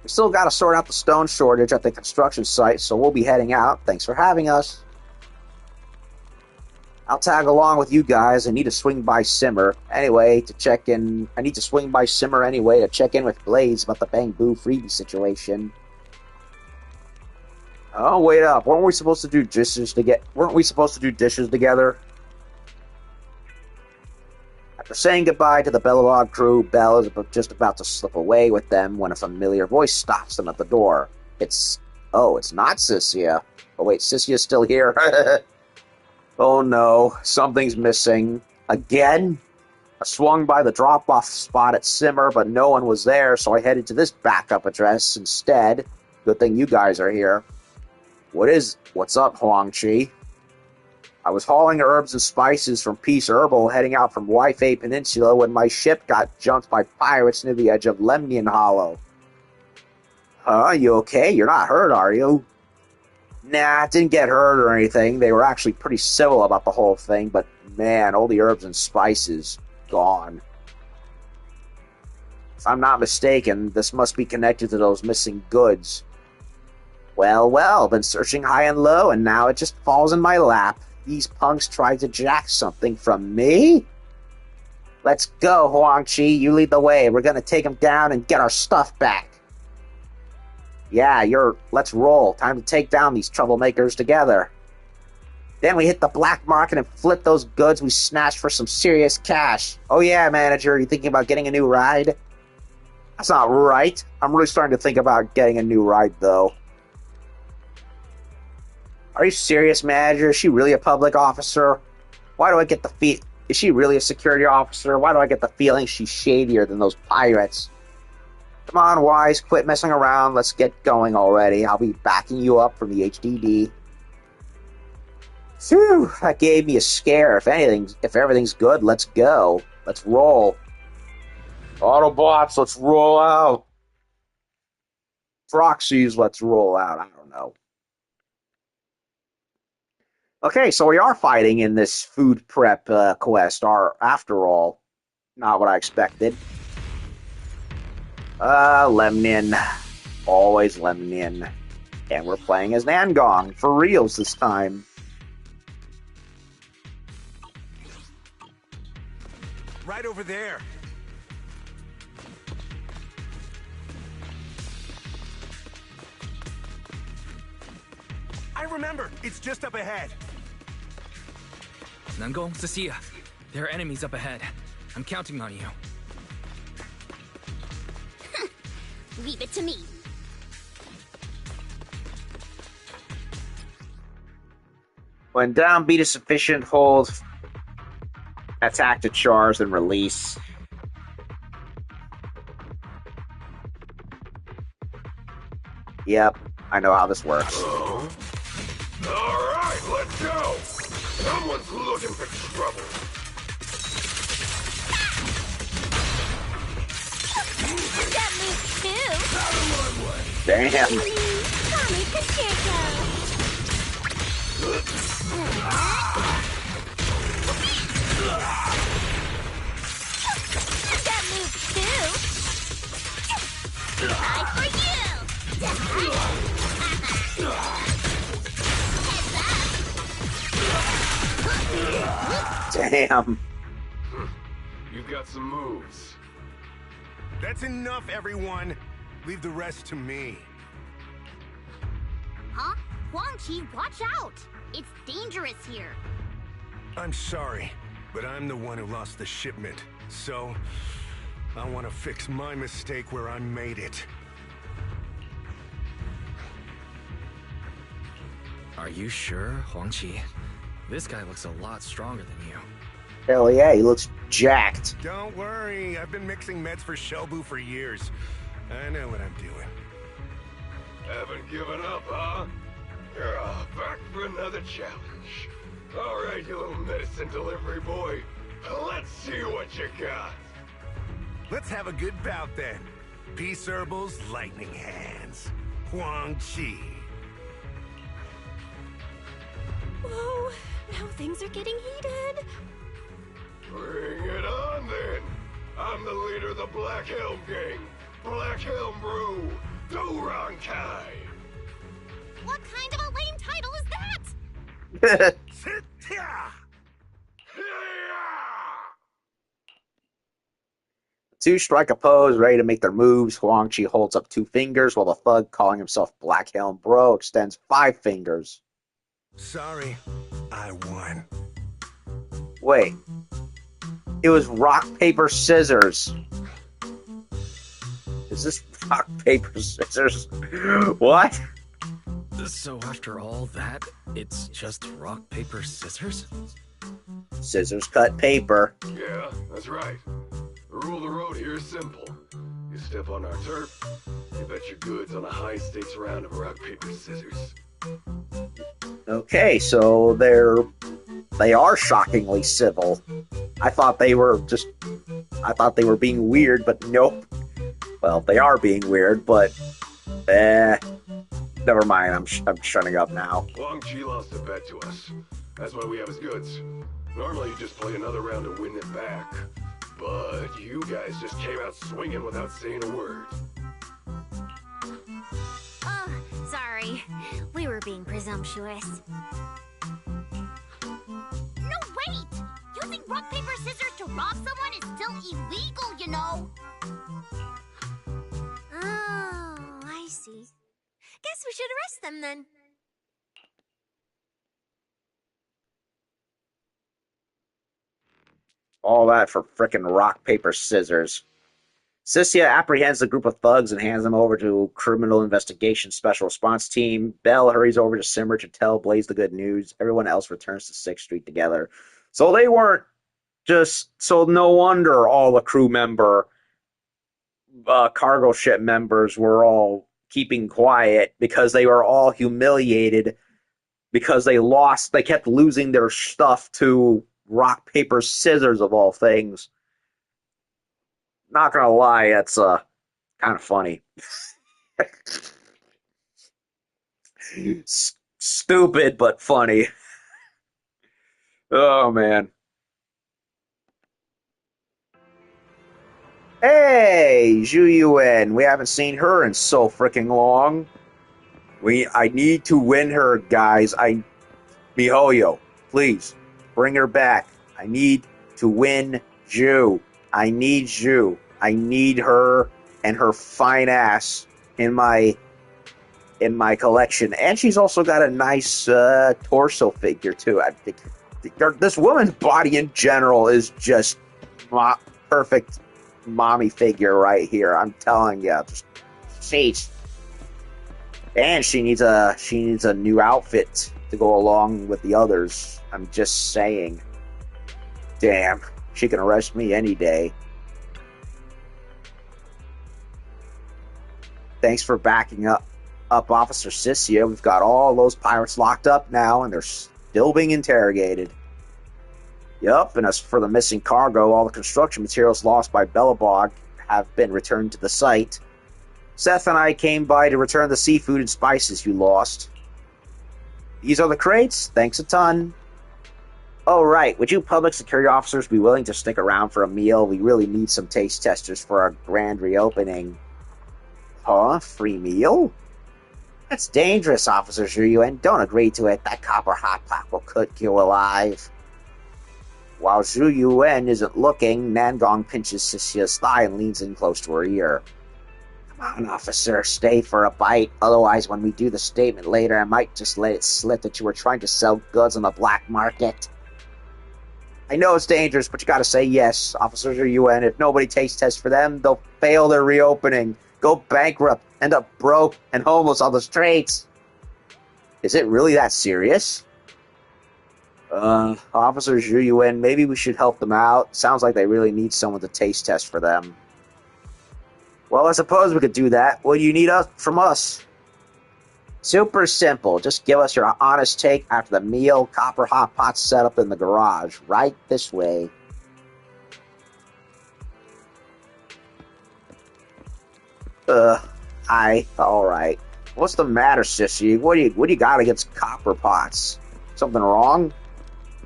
We still got to sort out the stone shortage at the construction site, so we'll be heading out. Thanks for having us. I'll tag along with you guys. I need to swing by Simmer anyway to check in. I need to swing by Simmer anyway to check in with Blaze about the Bang Boo freebie situation. Oh, wait up. Weren't we supposed to do dishes together? After saying goodbye to the Bellelog crew, Belle is just about to slip away with them when a familiar voice stops them at the door. It's not Sissia. Oh wait, Sissia's still here. Oh no, something's missing. Again? I swung by the drop-off spot at Simmer, but no one was there, so I headed to this backup address instead. Good thing you guys are here. What's up, Huangchi? I was hauling herbs and spices from Peace Herbal heading out from Waifei Peninsula when my ship got jumped by pirates near the edge of Lemnian Hollow. Huh? You okay? You're not hurt, are you? Nah, didn't get hurt or anything. They were actually pretty civil about the whole thing, but man, all the herbs and spices, gone. If I'm not mistaken, this must be connected to those missing goods. Well, well, been searching high and low, and now it just falls in my lap. These punks tried to jack something from me? Let's go, Huang-Chi. You lead the way. We're gonna take them down and get our stuff back. Yeah, let's roll. Time to take down these troublemakers together. Then we hit the black market and flip those goods we snatched for some serious cash. Oh yeah, manager, you thinking about getting a new ride? That's not right. I'm really starting to think about getting a new ride, though. Are you serious, manager? Is she really a public officer? Why do I get the feel? Is she really a security officer? Why do I get the feeling she's shadier than those pirates? Come on, Wise, quit messing around. Let's get going already. I'll be backing you up from the HDD. Phew, that gave me a scare. If everything's good, let's go. Let's roll. Autobots, let's roll out. Proxies, let's roll out. I don't know. Okay, so we are fighting in this food prep quest, after all. Not what I expected. Lemnin. Always Lemnin. And we're playing as Nangong, for reals this time. Right over there. I remember. It's just up ahead. Nangong, Cecilia. There are enemies up ahead. I'm counting on you. Leave it to me. When down, beat a sufficient hold. Attack to charge and release. Yep, I know how this works. Alright, let's go! Someone's looking for trouble. That move too. Out of my way! Damn. Tommy Pacheco. That move too. Eye for you. Damn. You've got some moves. That's enough, everyone. Leave the rest to me. Huh? Huang-Chi, watch out! It's dangerous here. I'm sorry, but I'm the one who lost the shipment. So, I want to fix my mistake where I made it. Are you sure, Huang-Chi? This guy looks a lot stronger than you. Hell yeah, he looks jacked. Don't worry, I've been mixing meds for Shobu for years. I know what I'm doing. Haven't given up, huh? Back for another challenge. Alright, you little medicine delivery boy. Let's see what you got. Let's have a good bout then. Peace Herbal's lightning hands. Huang-Chi. Whoa, now things are getting heated. Bring it on then. I'm the leader of the Black Helm Gang. Black Helm Brew. Dorankai. What kind of a lame title is that? Sit here! Two strike a pose, ready to make their moves. Huang-Chi holds up 2 fingers, while the thug, calling himself Black Helm Bro, extends 5 fingers. Sorry, I won. Wait. It was rock, paper, scissors. Is this rock, paper, scissors? What? So after all that, it's just rock, paper, scissors? Scissors cut paper. Yeah, that's right. The rule of the road here is simple. You step on our turf, you bet your goods on a high-stakes round of rock, paper, scissors. Okay, so they are shockingly civil. I thought they were being weird, but nope. Well, they are being weird, but never mind. I'm shutting up now. Huang-Chi lost a bet to us. That's why we have his goods. Normally you just play another round to win it back. But you guys just came out swinging without saying a word. Oh, sorry. We were being presumptuous. No, wait! Using rock, paper, scissors to rob someone is still illegal, you know. Oh, I see. Guess we should arrest them then. All that for frickin' rock, paper, scissors. Cynthia apprehends the group of thugs and hands them over to Criminal Investigation Special Response Team. Belle hurries over to Simmer to tell Blaze the good news. Everyone else returns to 6th Street together. So they weren't so no wonder all the crew member, cargo ship members were all keeping quiet because they were all humiliated because they kept losing their stuff to rock, paper, scissors of all things. Not gonna lie, it's kind of funny. Stupid, but funny. Oh, man. Hey, Zhu Yuan. We haven't seen her in so freaking long. I need to win her, guys. Mihoyo, please, bring her back. I need to win Zhu. I need Zhu. I need her and her fine ass in my collection. And she's also got a nice torso figure, too. I think this woman's body in general is just perfect mommy figure right here. I'm telling you. Sheesh. And she needs a new outfit to go along with the others. I'm just saying. Damn. She can arrest me any day. Thanks for backing up Officer Sissia. We've got all those pirates locked up now, and they're still being interrogated. Yup, and as for the missing cargo, all the construction materials lost by Bellabog have been returned to the site. Seth and I came by to return the seafood and spices you lost. These are the crates. Thanks a ton. Oh, right. Would you public security officers be willing to stick around for a meal? We really need some taste testers for our grand reopening. Huh? Free meal? That's dangerous, Officer Zhu, and don't agree to it. That copper hot pot will cook you alive. While Zhu Yuan isn't looking, Nangong pinches Sissia's thigh and leans in close to her ear. Come on, officer, stay for a bite. Otherwise, when we do the statement later, I might just let it slip that you were trying to sell goods on the black market. I know it's dangerous, but you gotta say yes, Officer Zhu Yuan. If nobody takes tests for them, they'll fail their reopening, go bankrupt, end up broke and homeless on the streets. Is it really that serious? Officer Zhu Yuan, maybe we should help them out. Sounds like they really need someone to taste test for them. Well, I suppose we could do that. What do you need from us? Super simple. Just give us your honest take after the meal. Copper hot pot set up in the garage. Right this way. Alright. What's the matter, sissy? What do you got against copper pots? Something wrong?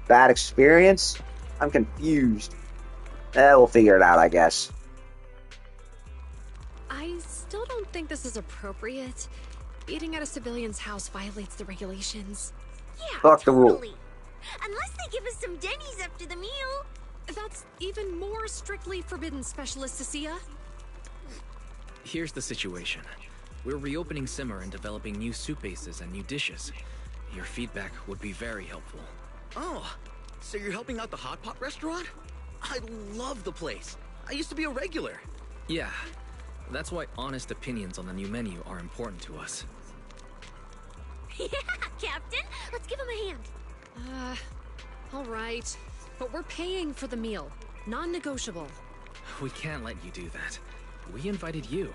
Bad experience? I'm confused. We'll figure it out, I guess. I still don't think this is appropriate. Eating at a civilian's house violates the regulations. Yeah, Fuck the rule. totally. Unless they give us some Denny's after the meal. That's even more strictly forbidden, Specialist Cecilia. Here's the situation. We're reopening Simmer and developing new soup bases and new dishes. Your feedback would be very helpful. Oh, so you're helping out the Hot Pot restaurant? I love the place. I used to be a regular. Yeah, that's why honest opinions on the new menu are important to us. Yeah, Captain. Let's give him a hand. All right. But we're paying for the meal. Non-negotiable. We can't let you do that. We invited you.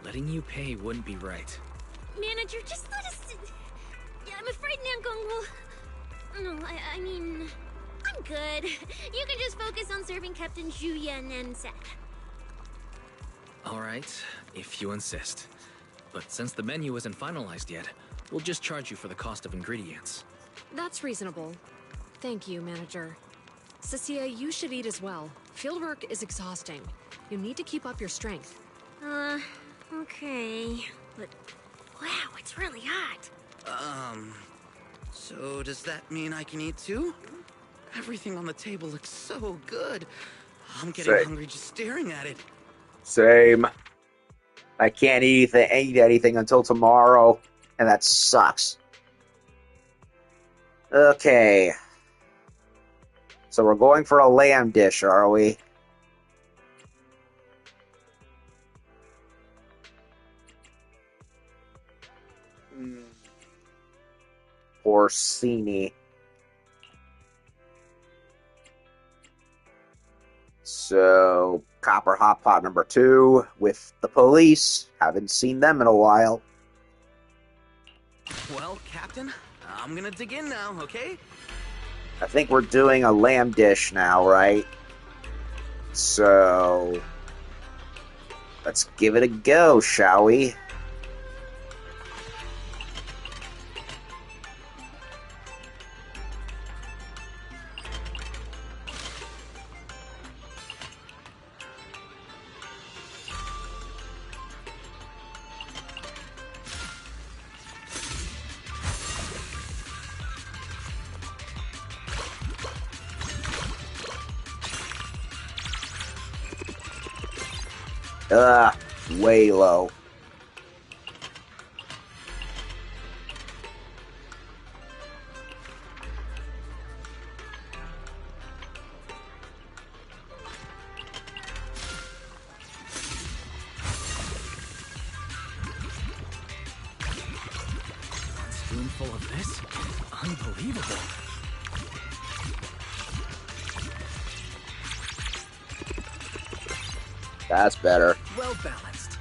Letting you pay wouldn't be right. Manager, just let us... Yeah, I'm afraid Nangong will... No, I mean... I'm good. You can just focus on serving Captain Zhu Yan and Seth. All right, if you insist. But since the menu isn't finalized yet, we'll just charge you for the cost of ingredients. That's reasonable. Thank you, Manager. Cecilia, you should eat as well. Fieldwork is exhausting. You need to keep up your strength. Okay. But, wow, it's really hot. So does that mean I can eat too? Everything on the table looks so good. I'm getting hungry just staring at it. Same. I can't eat anything until tomorrow, and that sucks. Okay. So we're going for a lamb dish, are we? Porcini. So, Copper Hot Pot number 2 with the police. Haven't seen them in a while. Well, Captain, I'm gonna dig in now, okay? I think we're doing a lamb dish now, right? So, let's give it a go, shall we? Way low. One spoonful of this? Unbelievable. That's better. Well balanced.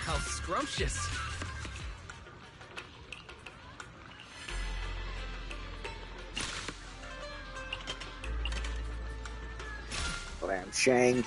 How scrumptious. Lamb shank.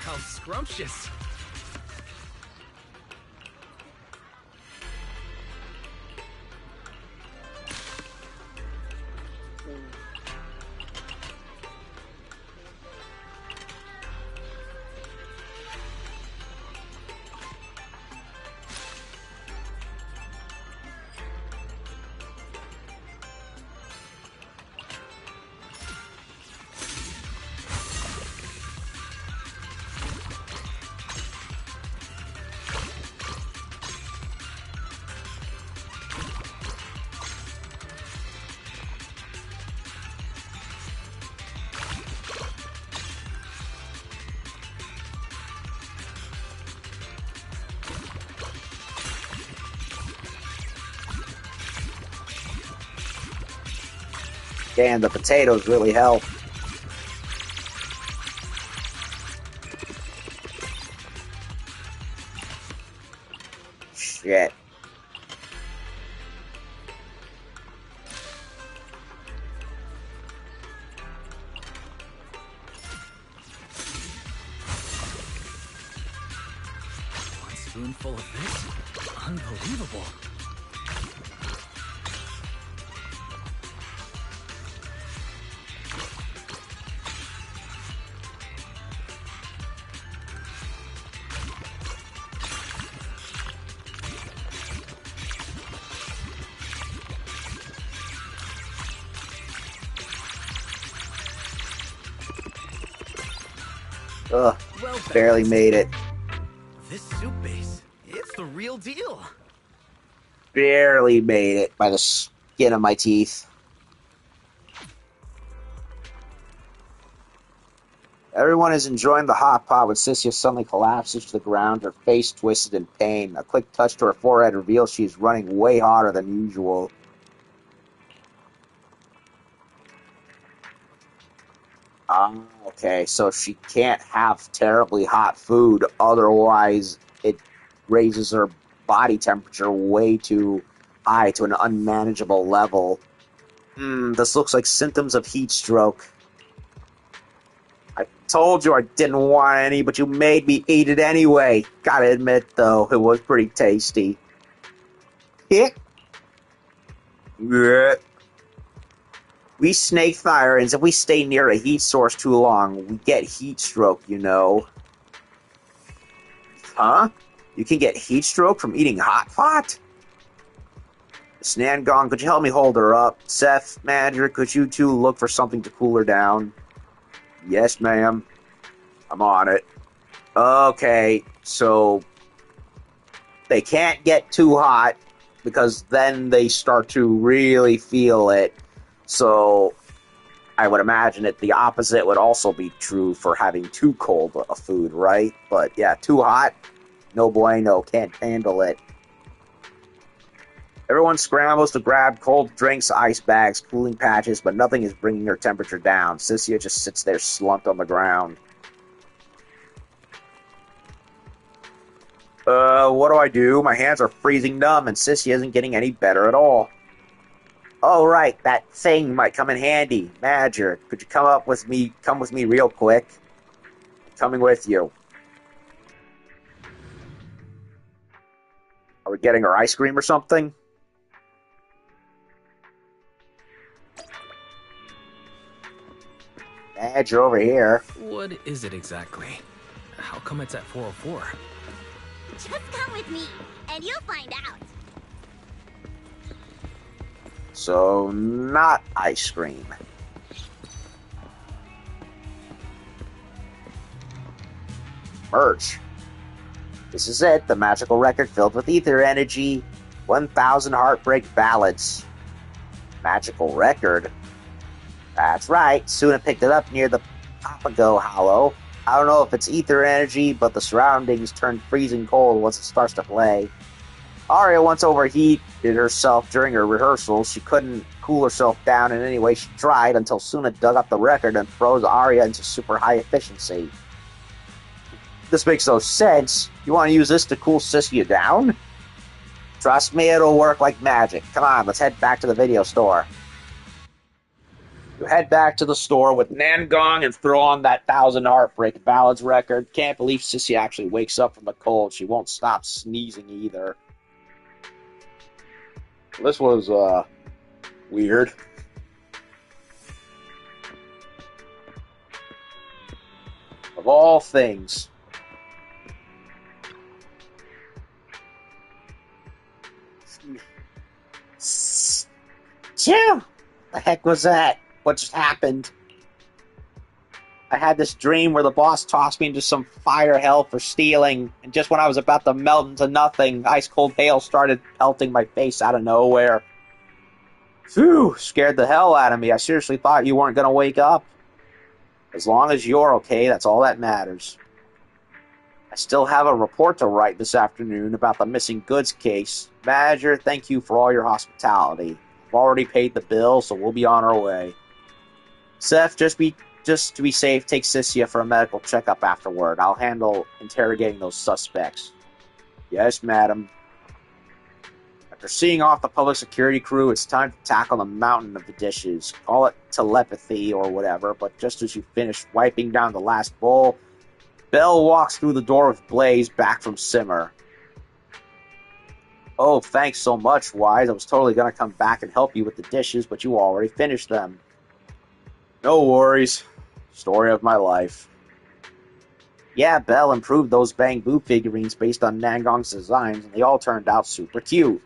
How scrumptious. Damn, the potatoes really help. Shit. One spoonful of this? Unbelievable. Ugh, Well, barely made it. this soup base, it's the real deal. Barely made it by the skin of my teeth. Everyone is enjoying the hot pot when Sissia suddenly collapses to the ground, her face twisted in pain. A quick touch to her forehead reveals she is running way hotter than usual. Okay, so she can't have terribly hot food, otherwise it raises her body temperature way too high to an unmanageable level. This looks like symptoms of heat stroke. I told you I didn't want any, but you made me eat it anyway. Gotta admit, though, it was pretty tasty. Yeah. We snake tyrants, if we stay near a heat source too long, we get heat stroke, you know. Huh? You can get heat stroke from eating hot pot? Snangong, could you help me hold her up? Seth, manager, could you two look for something to cool her down? Yes, ma'am. I'm on it. Okay, so they can't get too hot because then they start to really feel it. So I would imagine that the opposite would also be true for having too cold a food, right? But yeah, too hot, no bueno, can't handle it. Everyone scrambles to grab cold drinks, ice bags, cooling patches, but nothing is bringing her temperature down. Sissia just sits there slumped on the ground. What do I do? My hands are freezing numb, and Sissia isn't getting any better at all. Oh, right, that thing might come in handy. Manager, could you come with me real quick? I'm coming with you. Are we getting her ice cream or something? Manager over here. What is it exactly? How come it's at 404? Just come with me, and you'll find out. So, not ice cream. Merch. This is it, the magical record filled with ether energy. 1,000 heartbreak ballads. Magical record? That's right, Suna picked it up near the Papago Hollow. I don't know if it's ether energy, but the surroundings turn freezing cold once it starts to play. Arya once overheated herself during her rehearsals. She couldn't cool herself down in any way she tried until Suna dug up the record and froze Arya into super high efficiency. This makes no sense. You want to use this to cool Sissia down? Trust me, it'll work like magic. Come on, let's head back to the video store. You head back to the store with Nangong and throw on that 1,000 Heartbreak Ballads record. Can't believe Sissia actually wakes up from the cold. She won't stop sneezing either. This was, weird. Of all things. Jim! The heck was that? What just happened? I had this dream where the boss tossed me into some fire hell for stealing, and just when I was about to melt into nothing, ice-cold hail started pelting my face out of nowhere. Phew, scared the hell out of me. I seriously thought you weren't going to wake up. As long as you're okay, that's all that matters. I still have a report to write this afternoon about the missing goods case. Manager, thank you for all your hospitality. I've already paid the bill, so we'll be on our way. Seth, just to be safe, take Sissia for a medical checkup afterward. I'll handle interrogating those suspects. Yes, madam. After seeing off the public security crew, it's time to tackle the mountain of the dishes. Call it telepathy or whatever, but just as you finish wiping down the last bowl, Belle walks through the door with Blaze back from Simmer. Oh, thanks so much, Wise. I was totally going to come back and help you with the dishes, but you already finished them. No worries. Story of my life. Yeah, Belle improved those Bang Boo figurines based on Nangong's designs, and they all turned out super cute.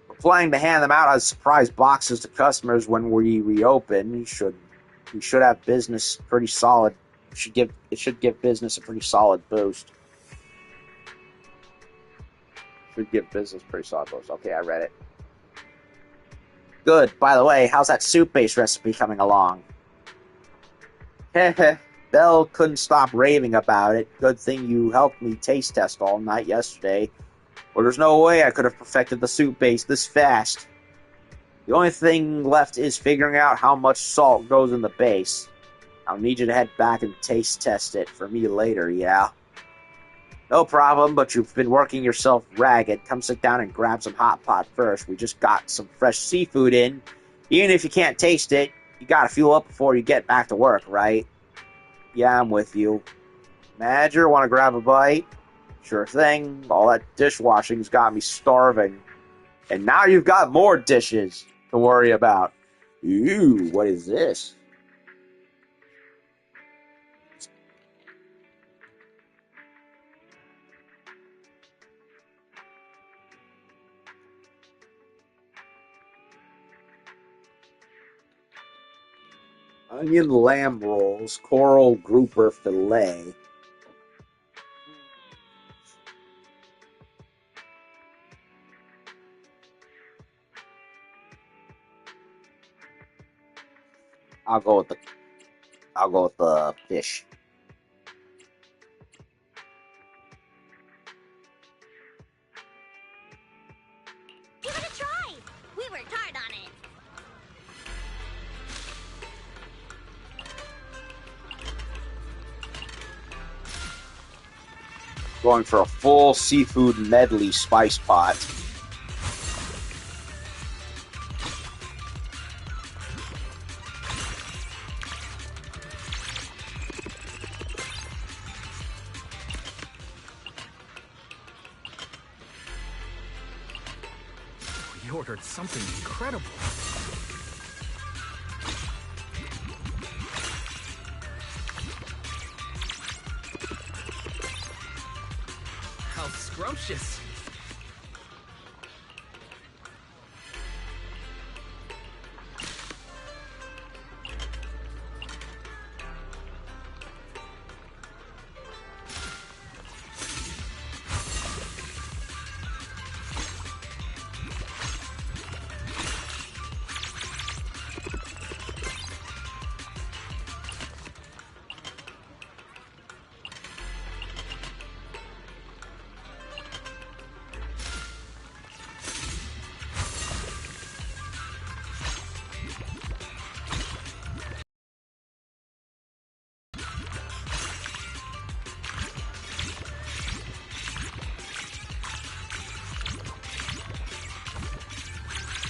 We're planning to hand them out as surprise boxes to customers when we reopen. We should have business pretty solid. It should give business a pretty solid boost. Should give business a pretty solid boost. Okay, I read it. Good. By the way, how's that soup-based recipe coming along? Heh. Belle couldn't stop raving about it. Good thing you helped me taste test all night yesterday. Well, there's no way I could have perfected the soup base this fast. The only thing left is figuring out how much salt goes in the base. I'll need you to head back and taste test it for me later, yeah? No problem, but you've been working yourself ragged. Come sit down and grab some hot pot first. We just got some fresh seafood in. Even if you can't taste it, you gotta fuel up before you get back to work, right? Yeah, I'm with you. Manager, want to grab a bite? Sure thing. All that dishwashing's got me starving. And now you've got more dishes to worry about. Ooh, what is this? Onion lamb rolls, coral grouper fillet. I'll go with the fish. Give it a try. We worked hard on it. Going for a full seafood medley spice pot. We ordered something incredible. How scrumptious.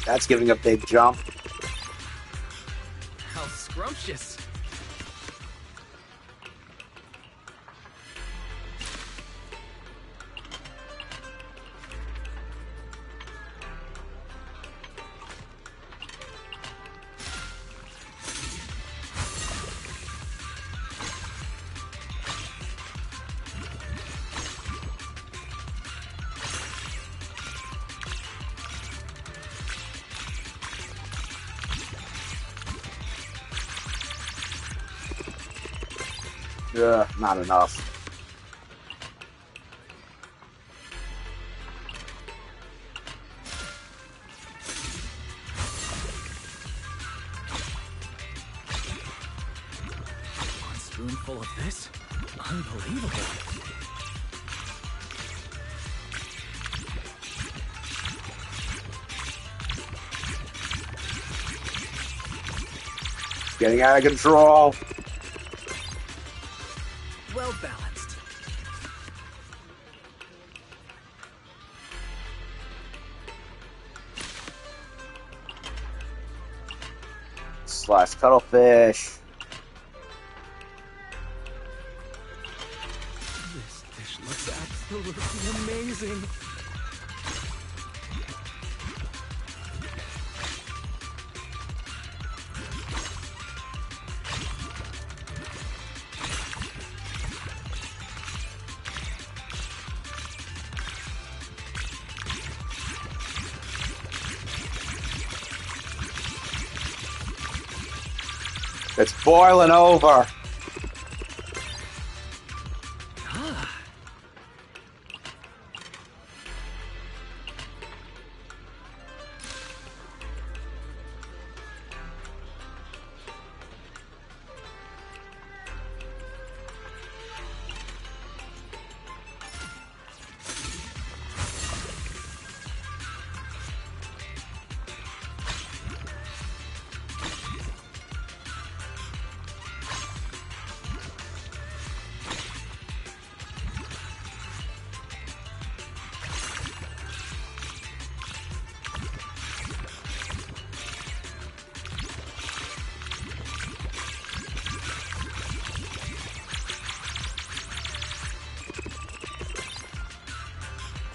That's giving a big jump. How scrumptious. Not enough. One spoonful of this? Unbelievable. Getting out of control. Well balanced. Sliced cuttlefish. This dish looks absolutely amazing. It's boiling over.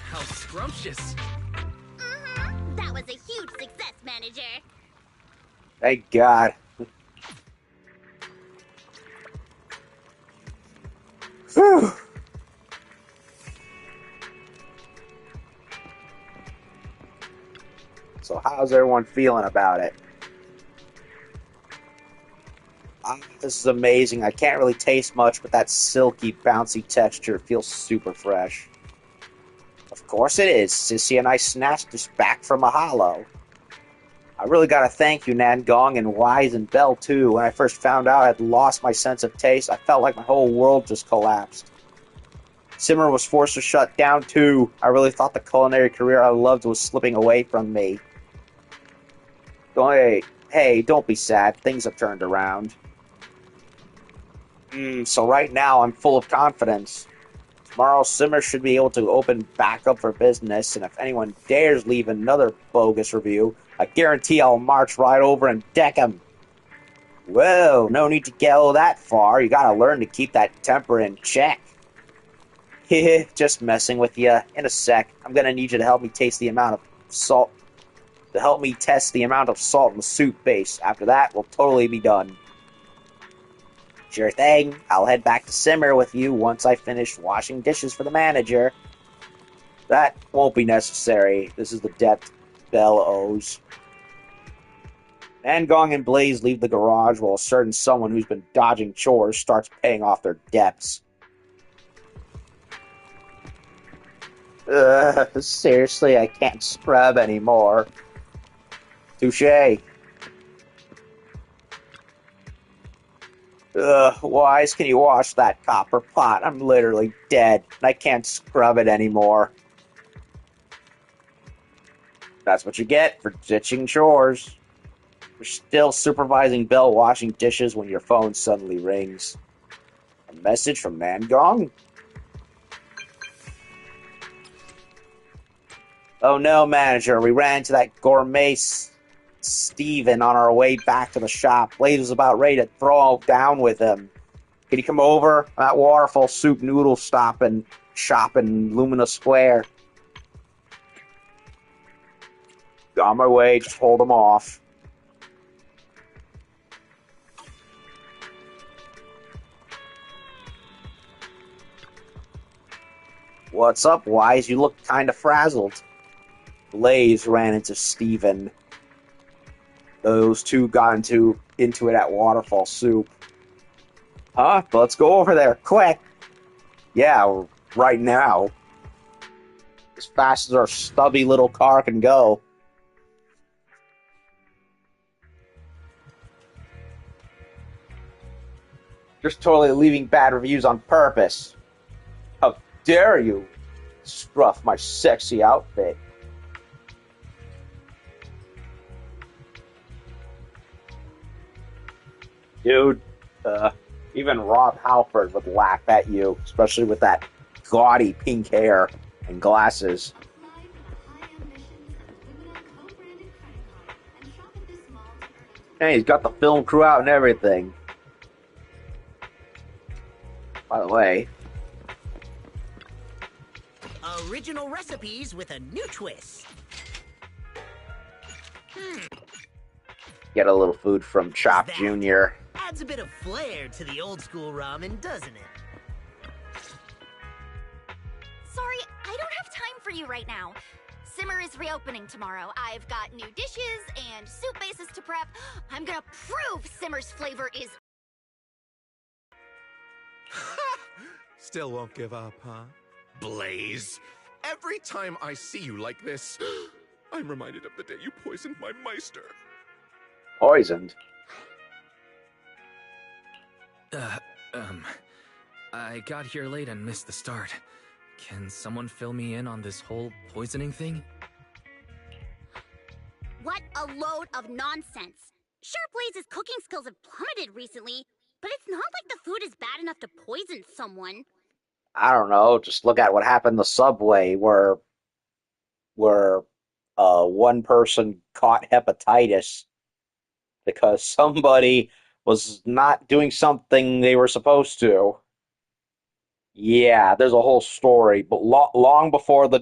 How scrumptious. That was a huge success, manager. Thank God. Whew. So how's everyone feeling about it? This is amazing. I can't really taste much, but that silky, bouncy texture feels super fresh. Of course it is. Sissy and I snatched this back from a hollow. I really gotta thank you, Nangong, and Wise and Bell, too. When I first found out I had lost my sense of taste, I felt like my whole world just collapsed. Simmer was forced to shut down, too. I really thought the culinary career I loved was slipping away from me. Hey, don't be sad. Things have turned around. So right now, I'm full of confidence. Tomorrow, Simmer should be able to open back up for business, and if anyone dares leave another bogus review, I guarantee I'll march right over and deck him. Whoa, no need to go that far. You gotta learn to keep that temper in check. Heh, just messing with you. In a sec, I'm gonna need you to help me taste the amount of salt. To help me test the amount of salt in the soup base. After that, we'll totally be done. Sure thing. I'll head back to Simmer with you once I finish washing dishes for the manager. That won't be necessary. This is the debt Bell owes. Angong and Blaze leave the garage while a certain someone who's been dodging chores starts paying off their debts. Seriously, I can't scrub anymore. Touché. Wise, can you wash that copper pot? I'm literally dead, and I can't scrub it anymore. That's what you get for ditching chores. You're still supervising Bell washing dishes when your phone suddenly rings. A message from Nangong? Oh no, manager, we ran into that gourmet Steven on our way back to the shop. Blaze was about ready to throw down with him. Can you come over? I'm at Waterfall Soup Noodle shop in Lumina Square. On my way, just hold him off. What's up, Wise? You look kind of frazzled. Blaze ran into Steven. Those two got into it at Waterfall Soup. Huh? Let's go over there, quick! Yeah, right now. As fast as our stubby little car can go. Just totally leaving bad reviews on purpose. How dare you scruff my sexy outfit. Dude, even Rob Halford would laugh at you, especially with that gaudy pink hair and glasses. Hey, he's got the film crew out and everything. By the way, original recipes with a new twist. get a little food from Chop Jr. Adds a bit of flair to the old school ramen, doesn't it? Sorry, I don't have time for you right now. Simmer is reopening tomorrow. I've got new dishes and soup bases to prep. I'm gonna prove Simmer's flavor is... Still won't give up, huh? Blaze, every time I see you like this, I'm reminded of the day you poisoned my Meister. Poisoned? I got here late and missed the start. Can someone fill me in on this whole poisoning thing? What a load of nonsense. Sure, Blaze's cooking skills have plummeted recently, but it's not like the food is bad enough to poison someone. I don't know. Just look at what happened in the subway where one person caught hepatitis because somebody was not doing something they were supposed to. Yeah, there's a whole story, but long before the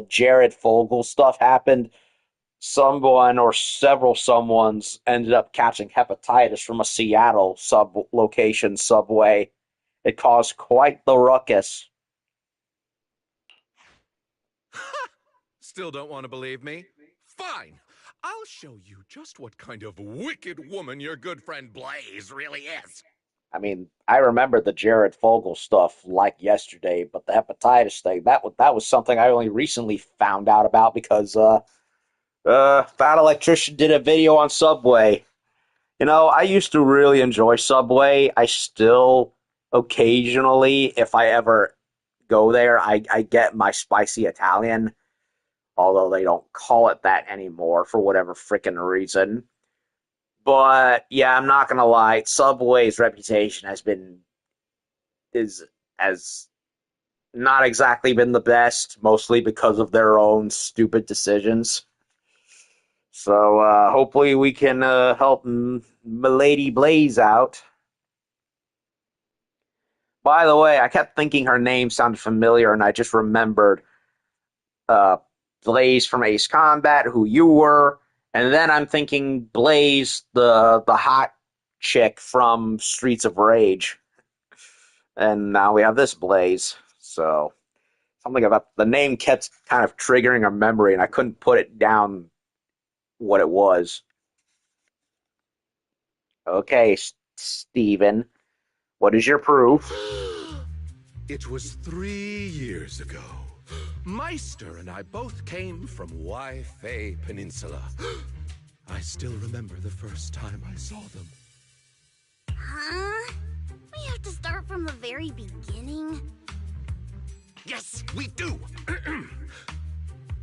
Jared Fogle stuff happened, someone or several someones ended up catching hepatitis from a Seattle subway. It caused quite the ruckus. Still don't want to believe me? Fine. I'll show you just what kind of wicked woman your good friend Blaze really is. I mean, I remember the Jared Fogle stuff like yesterday, but the hepatitis thing, that was something I only recently found out about because Fat Electrician did a video on Subway. You know, I used to really enjoy Subway. I still occasionally, if I ever go there, I get my spicy Italian, although they don't call it that anymore for whatever freaking reason. But yeah, I'm not gonna lie, Subway's reputation has not exactly been the best, mostly because of their own stupid decisions. So hopefully we can help Milady Blaze out. By the way, I kept thinking her name sounded familiar, and I just remembered Blaze from Ace Combat, who you were, and then I'm thinking Blaze, the hot chick from Streets of Rage. And now we have this Blaze. So something about the name kept kind of triggering a memory, and I couldn't put it down what it was. Okay, Steven, what is your proof? It was 3 years ago. Meister and I both came from Wi-Fei Peninsula. I still remember the first time I saw them. Huh? We have to start from the very beginning? Yes, we do!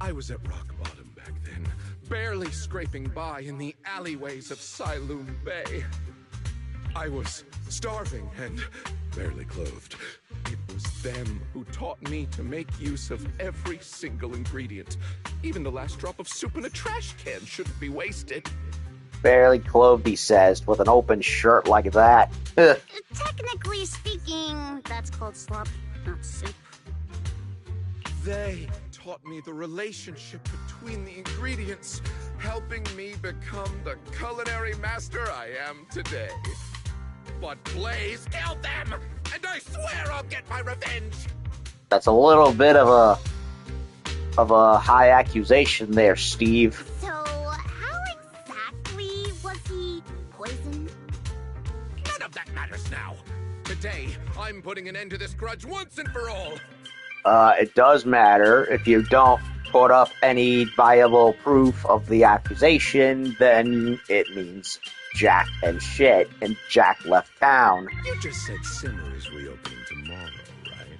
I was at rock bottom back then, barely scraping by in the alleyways of Siloon Bay. I was starving and barely clothed. It was them who taught me to make use of every single ingredient. Even the last drop of soup in a trash can shouldn't be wasted. Barely clothed, he says, with an open shirt like that. Technically speaking, that's called slop, not soup. They taught me the relationship between the ingredients, helping me become the culinary master I am today. But Blaze killed them, and I swear I'll get my revenge! That's a little bit of a high accusation there, Steve. So, how exactly was he poisoned? None of that matters now. Today, I'm putting an end to this grudge once and for all. It does matter. If you don't put up any viable proof of the accusation, then it means Jack and shit, and Jack left town. You just said Simmer is reopening tomorrow, right?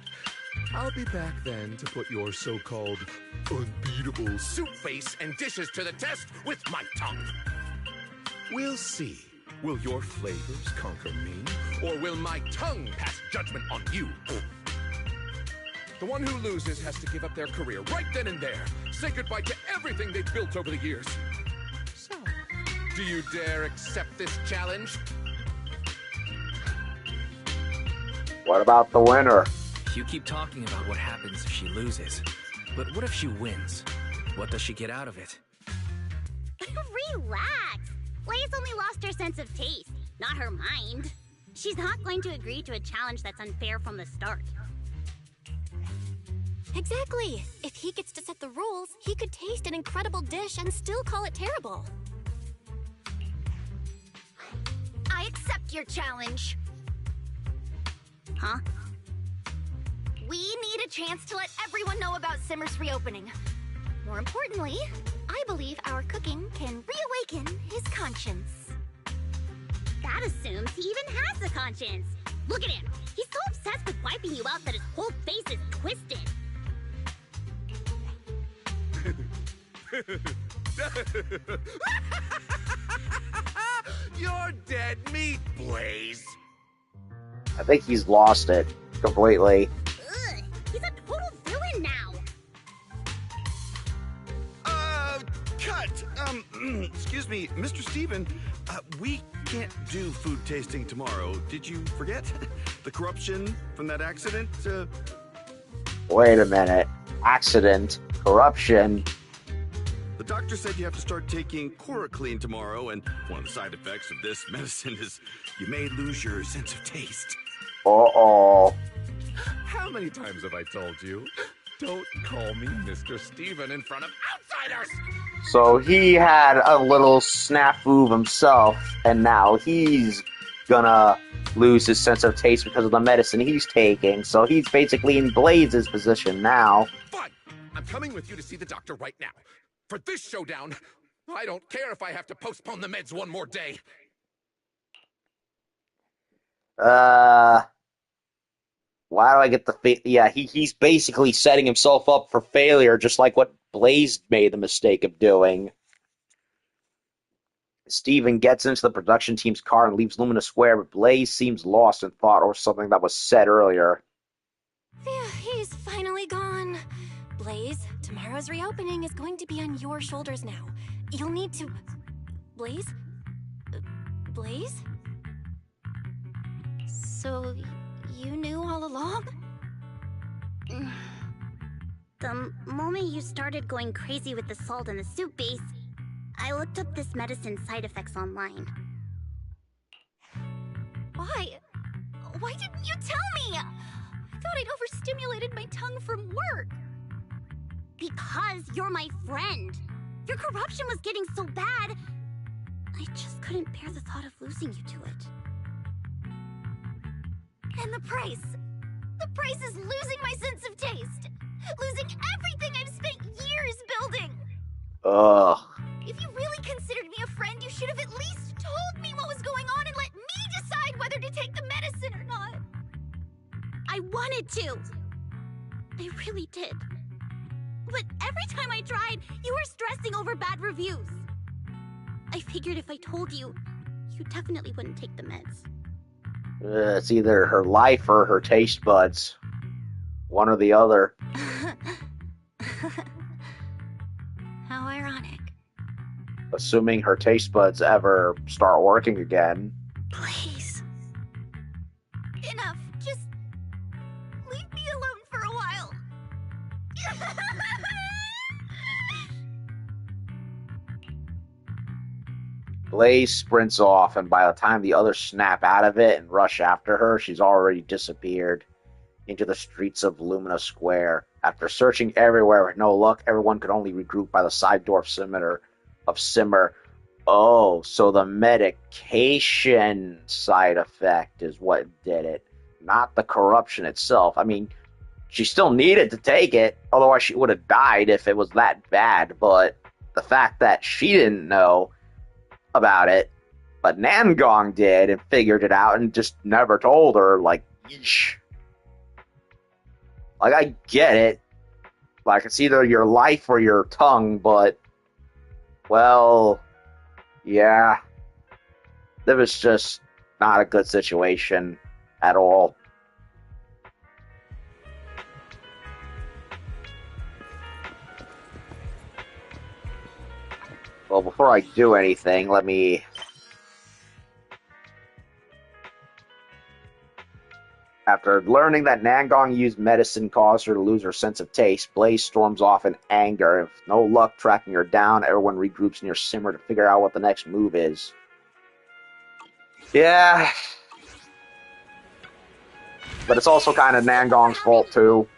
I'll be back then to put your so-called unbeatable soup base and dishes to the test with my tongue. We'll see Will your flavors conquer me, or will my tongue pass judgment on you? The one who loses has to give up their career right then and there. Say goodbye to everything they've built over the years. So, do you dare accept this challenge? What about the winner? You keep talking about what happens if she loses. But what if she wins? What does she get out of it? Relax. Blaze only lost her sense of taste, not her mind. She's not going to agree to a challenge that's unfair from the start. Exactly. If he gets to set the rules, he could taste an incredible dish and still call it terrible. I accept your challenge. Huh? We need a chance to let everyone know about Simmer's reopening. More importantly, I believe our cooking can reawaken his conscience. That assumes he even has a conscience. Look at him. He's so obsessed with wiping you out that his whole face is twisted. You're dead meat, Blaze. I think he's lost it completely. Ugh, he's a total villain now. Cut! Excuse me, Mr. Steven, we can't do food tasting tomorrow. Did you forget? The corruption from that accident? Wait a minute. Accident. Corruption. The doctor said you have to start taking Chloroclean tomorrow, and one of the side effects of this medicine is you may lose your sense of taste. Uh-oh. How many times have I told you? Don't call me Mr. Steven in front of outsiders! So he had a little snafu of himself, and now he's gonna lose his sense of taste because of the medicine he's taking. So he's basically in Blaze's position now. Fine! I'm coming with you to see the doctor right now. For this showdown, I don't care if I have to postpone the meds one more day. Why do I get the yeah, he's basically setting himself up for failure, just like what Blaze made the mistake of doing. Steven gets into the production team's car and leaves Lumina Square, but Blaze seems lost in thought or something that was said earlier. Phew, he's finally gone. Blaze, tomorrow's reopening is going to be on your shoulders now. You'll need to... Blaze? Blaze? So, you knew all along? The moment you started going crazy with the salt and the soup base, I looked up this medicine's side effects online. Why? Why didn't you tell me? I thought I'd overstimulated my tongue from work. Because you're my friend. Your corruption was getting so bad, I just couldn't bear the thought of losing you to it. And the price? The price is losing my sense of taste. Losing everything I've spent years building. Ugh. If you really considered me a friend, you should have at least told me what was going on and let me decide whether to take the medicine or not. I wanted to. I really did. But every time I tried, you were stressing over bad reviews. I figured if I told you, you definitely wouldn't take the meds. It's either her life or her taste buds. One or the other. How ironic. Assuming her taste buds ever start working again. Please. Enough. Just leave me alone for a while. Blaze sprints off, and by the time the others snap out of it and rush after her, she's already disappeared into the streets of Lumina Square. After searching everywhere with no luck, everyone could only regroup by the side door of Simmer. Oh, so the medication side effect is what did it, not the corruption itself. I mean, she still needed to take it, otherwise she would have died if it was that bad, but the fact that she didn't know about it, but Nangong did and figured it out and just never told her, like, yeesh. Like, I get it. Like, it's either your life or your tongue, but, well, yeah. It was just not a good situation at all. Well, before I do anything, let me... After learning that Nangong used medicine caused her to lose her sense of taste, Blaze storms off in anger. If no luck tracking her down, everyone regroups near Simmer to figure out what the next move is. Yeah. But it's also kind of Nangong's fault, too.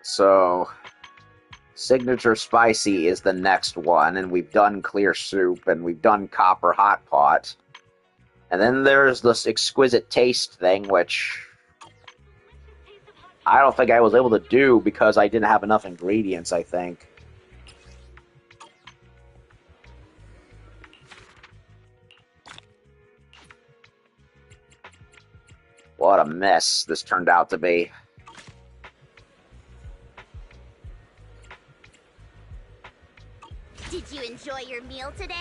So, Signature Spicy is the next one, and we've done Clear Soup, and we've done Copper Hot Pot. And then there's this Exquisite Taste thing, which I don't think I was able to do because I didn't have enough ingredients, I think. What a mess this turned out to be. Did you enjoy your meal today?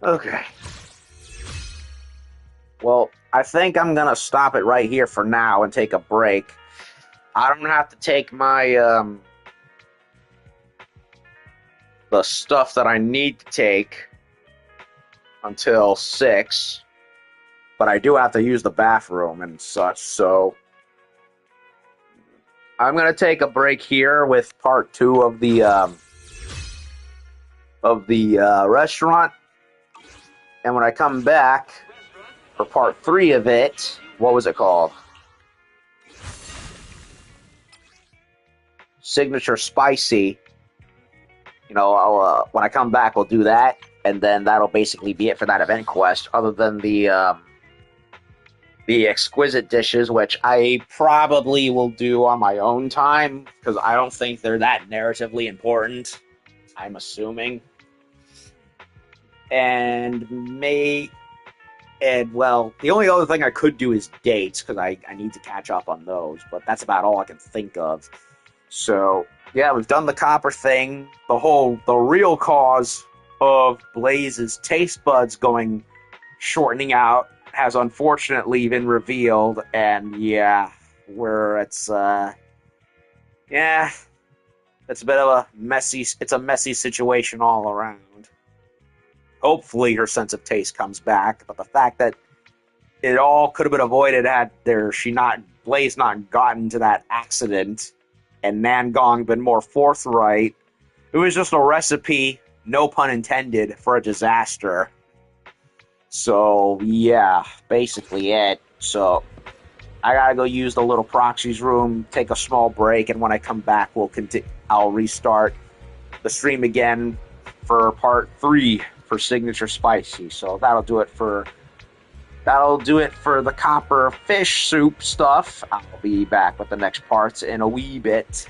Okay. Well, I think I'm going to stop it right here for now and take a break. I don't have to take my, the stuff that I need to take until 6, but I do have to use the bathroom and such, so I'm going to take a break here with part 2 of the restaurant, and when I come back for part 3 of it, what was it called? Signature Spicy. You know, I'll, when I come back, we'll do that, and then that'll basically be it for that event quest, other than the exquisite dishes, which I probably will do on my own time, because I don't think they're that narratively important, I'm assuming. Well, the only other thing I could do is dates, because I need to catch up on those, but that's about all I can think of. So, yeah, we've done the copper thing. The real cause of Blaze's taste buds shortening out has unfortunately been revealed, and yeah, it's a bit of a messy situation all around. Hopefully her sense of taste comes back, but the fact that it all could have been avoided had Blaze not gotten to that accident and Nangong been more forthright, it was just a recipe, no pun intended, for a disaster. So, yeah, basically it. So, I gotta go use the little proxies room, take a small break, and when I come back, I'll restart the stream again for part 3 for Signature Spicy. So that'll do it for the copper fish soup stuff. I'll be back with the next parts in a wee bit.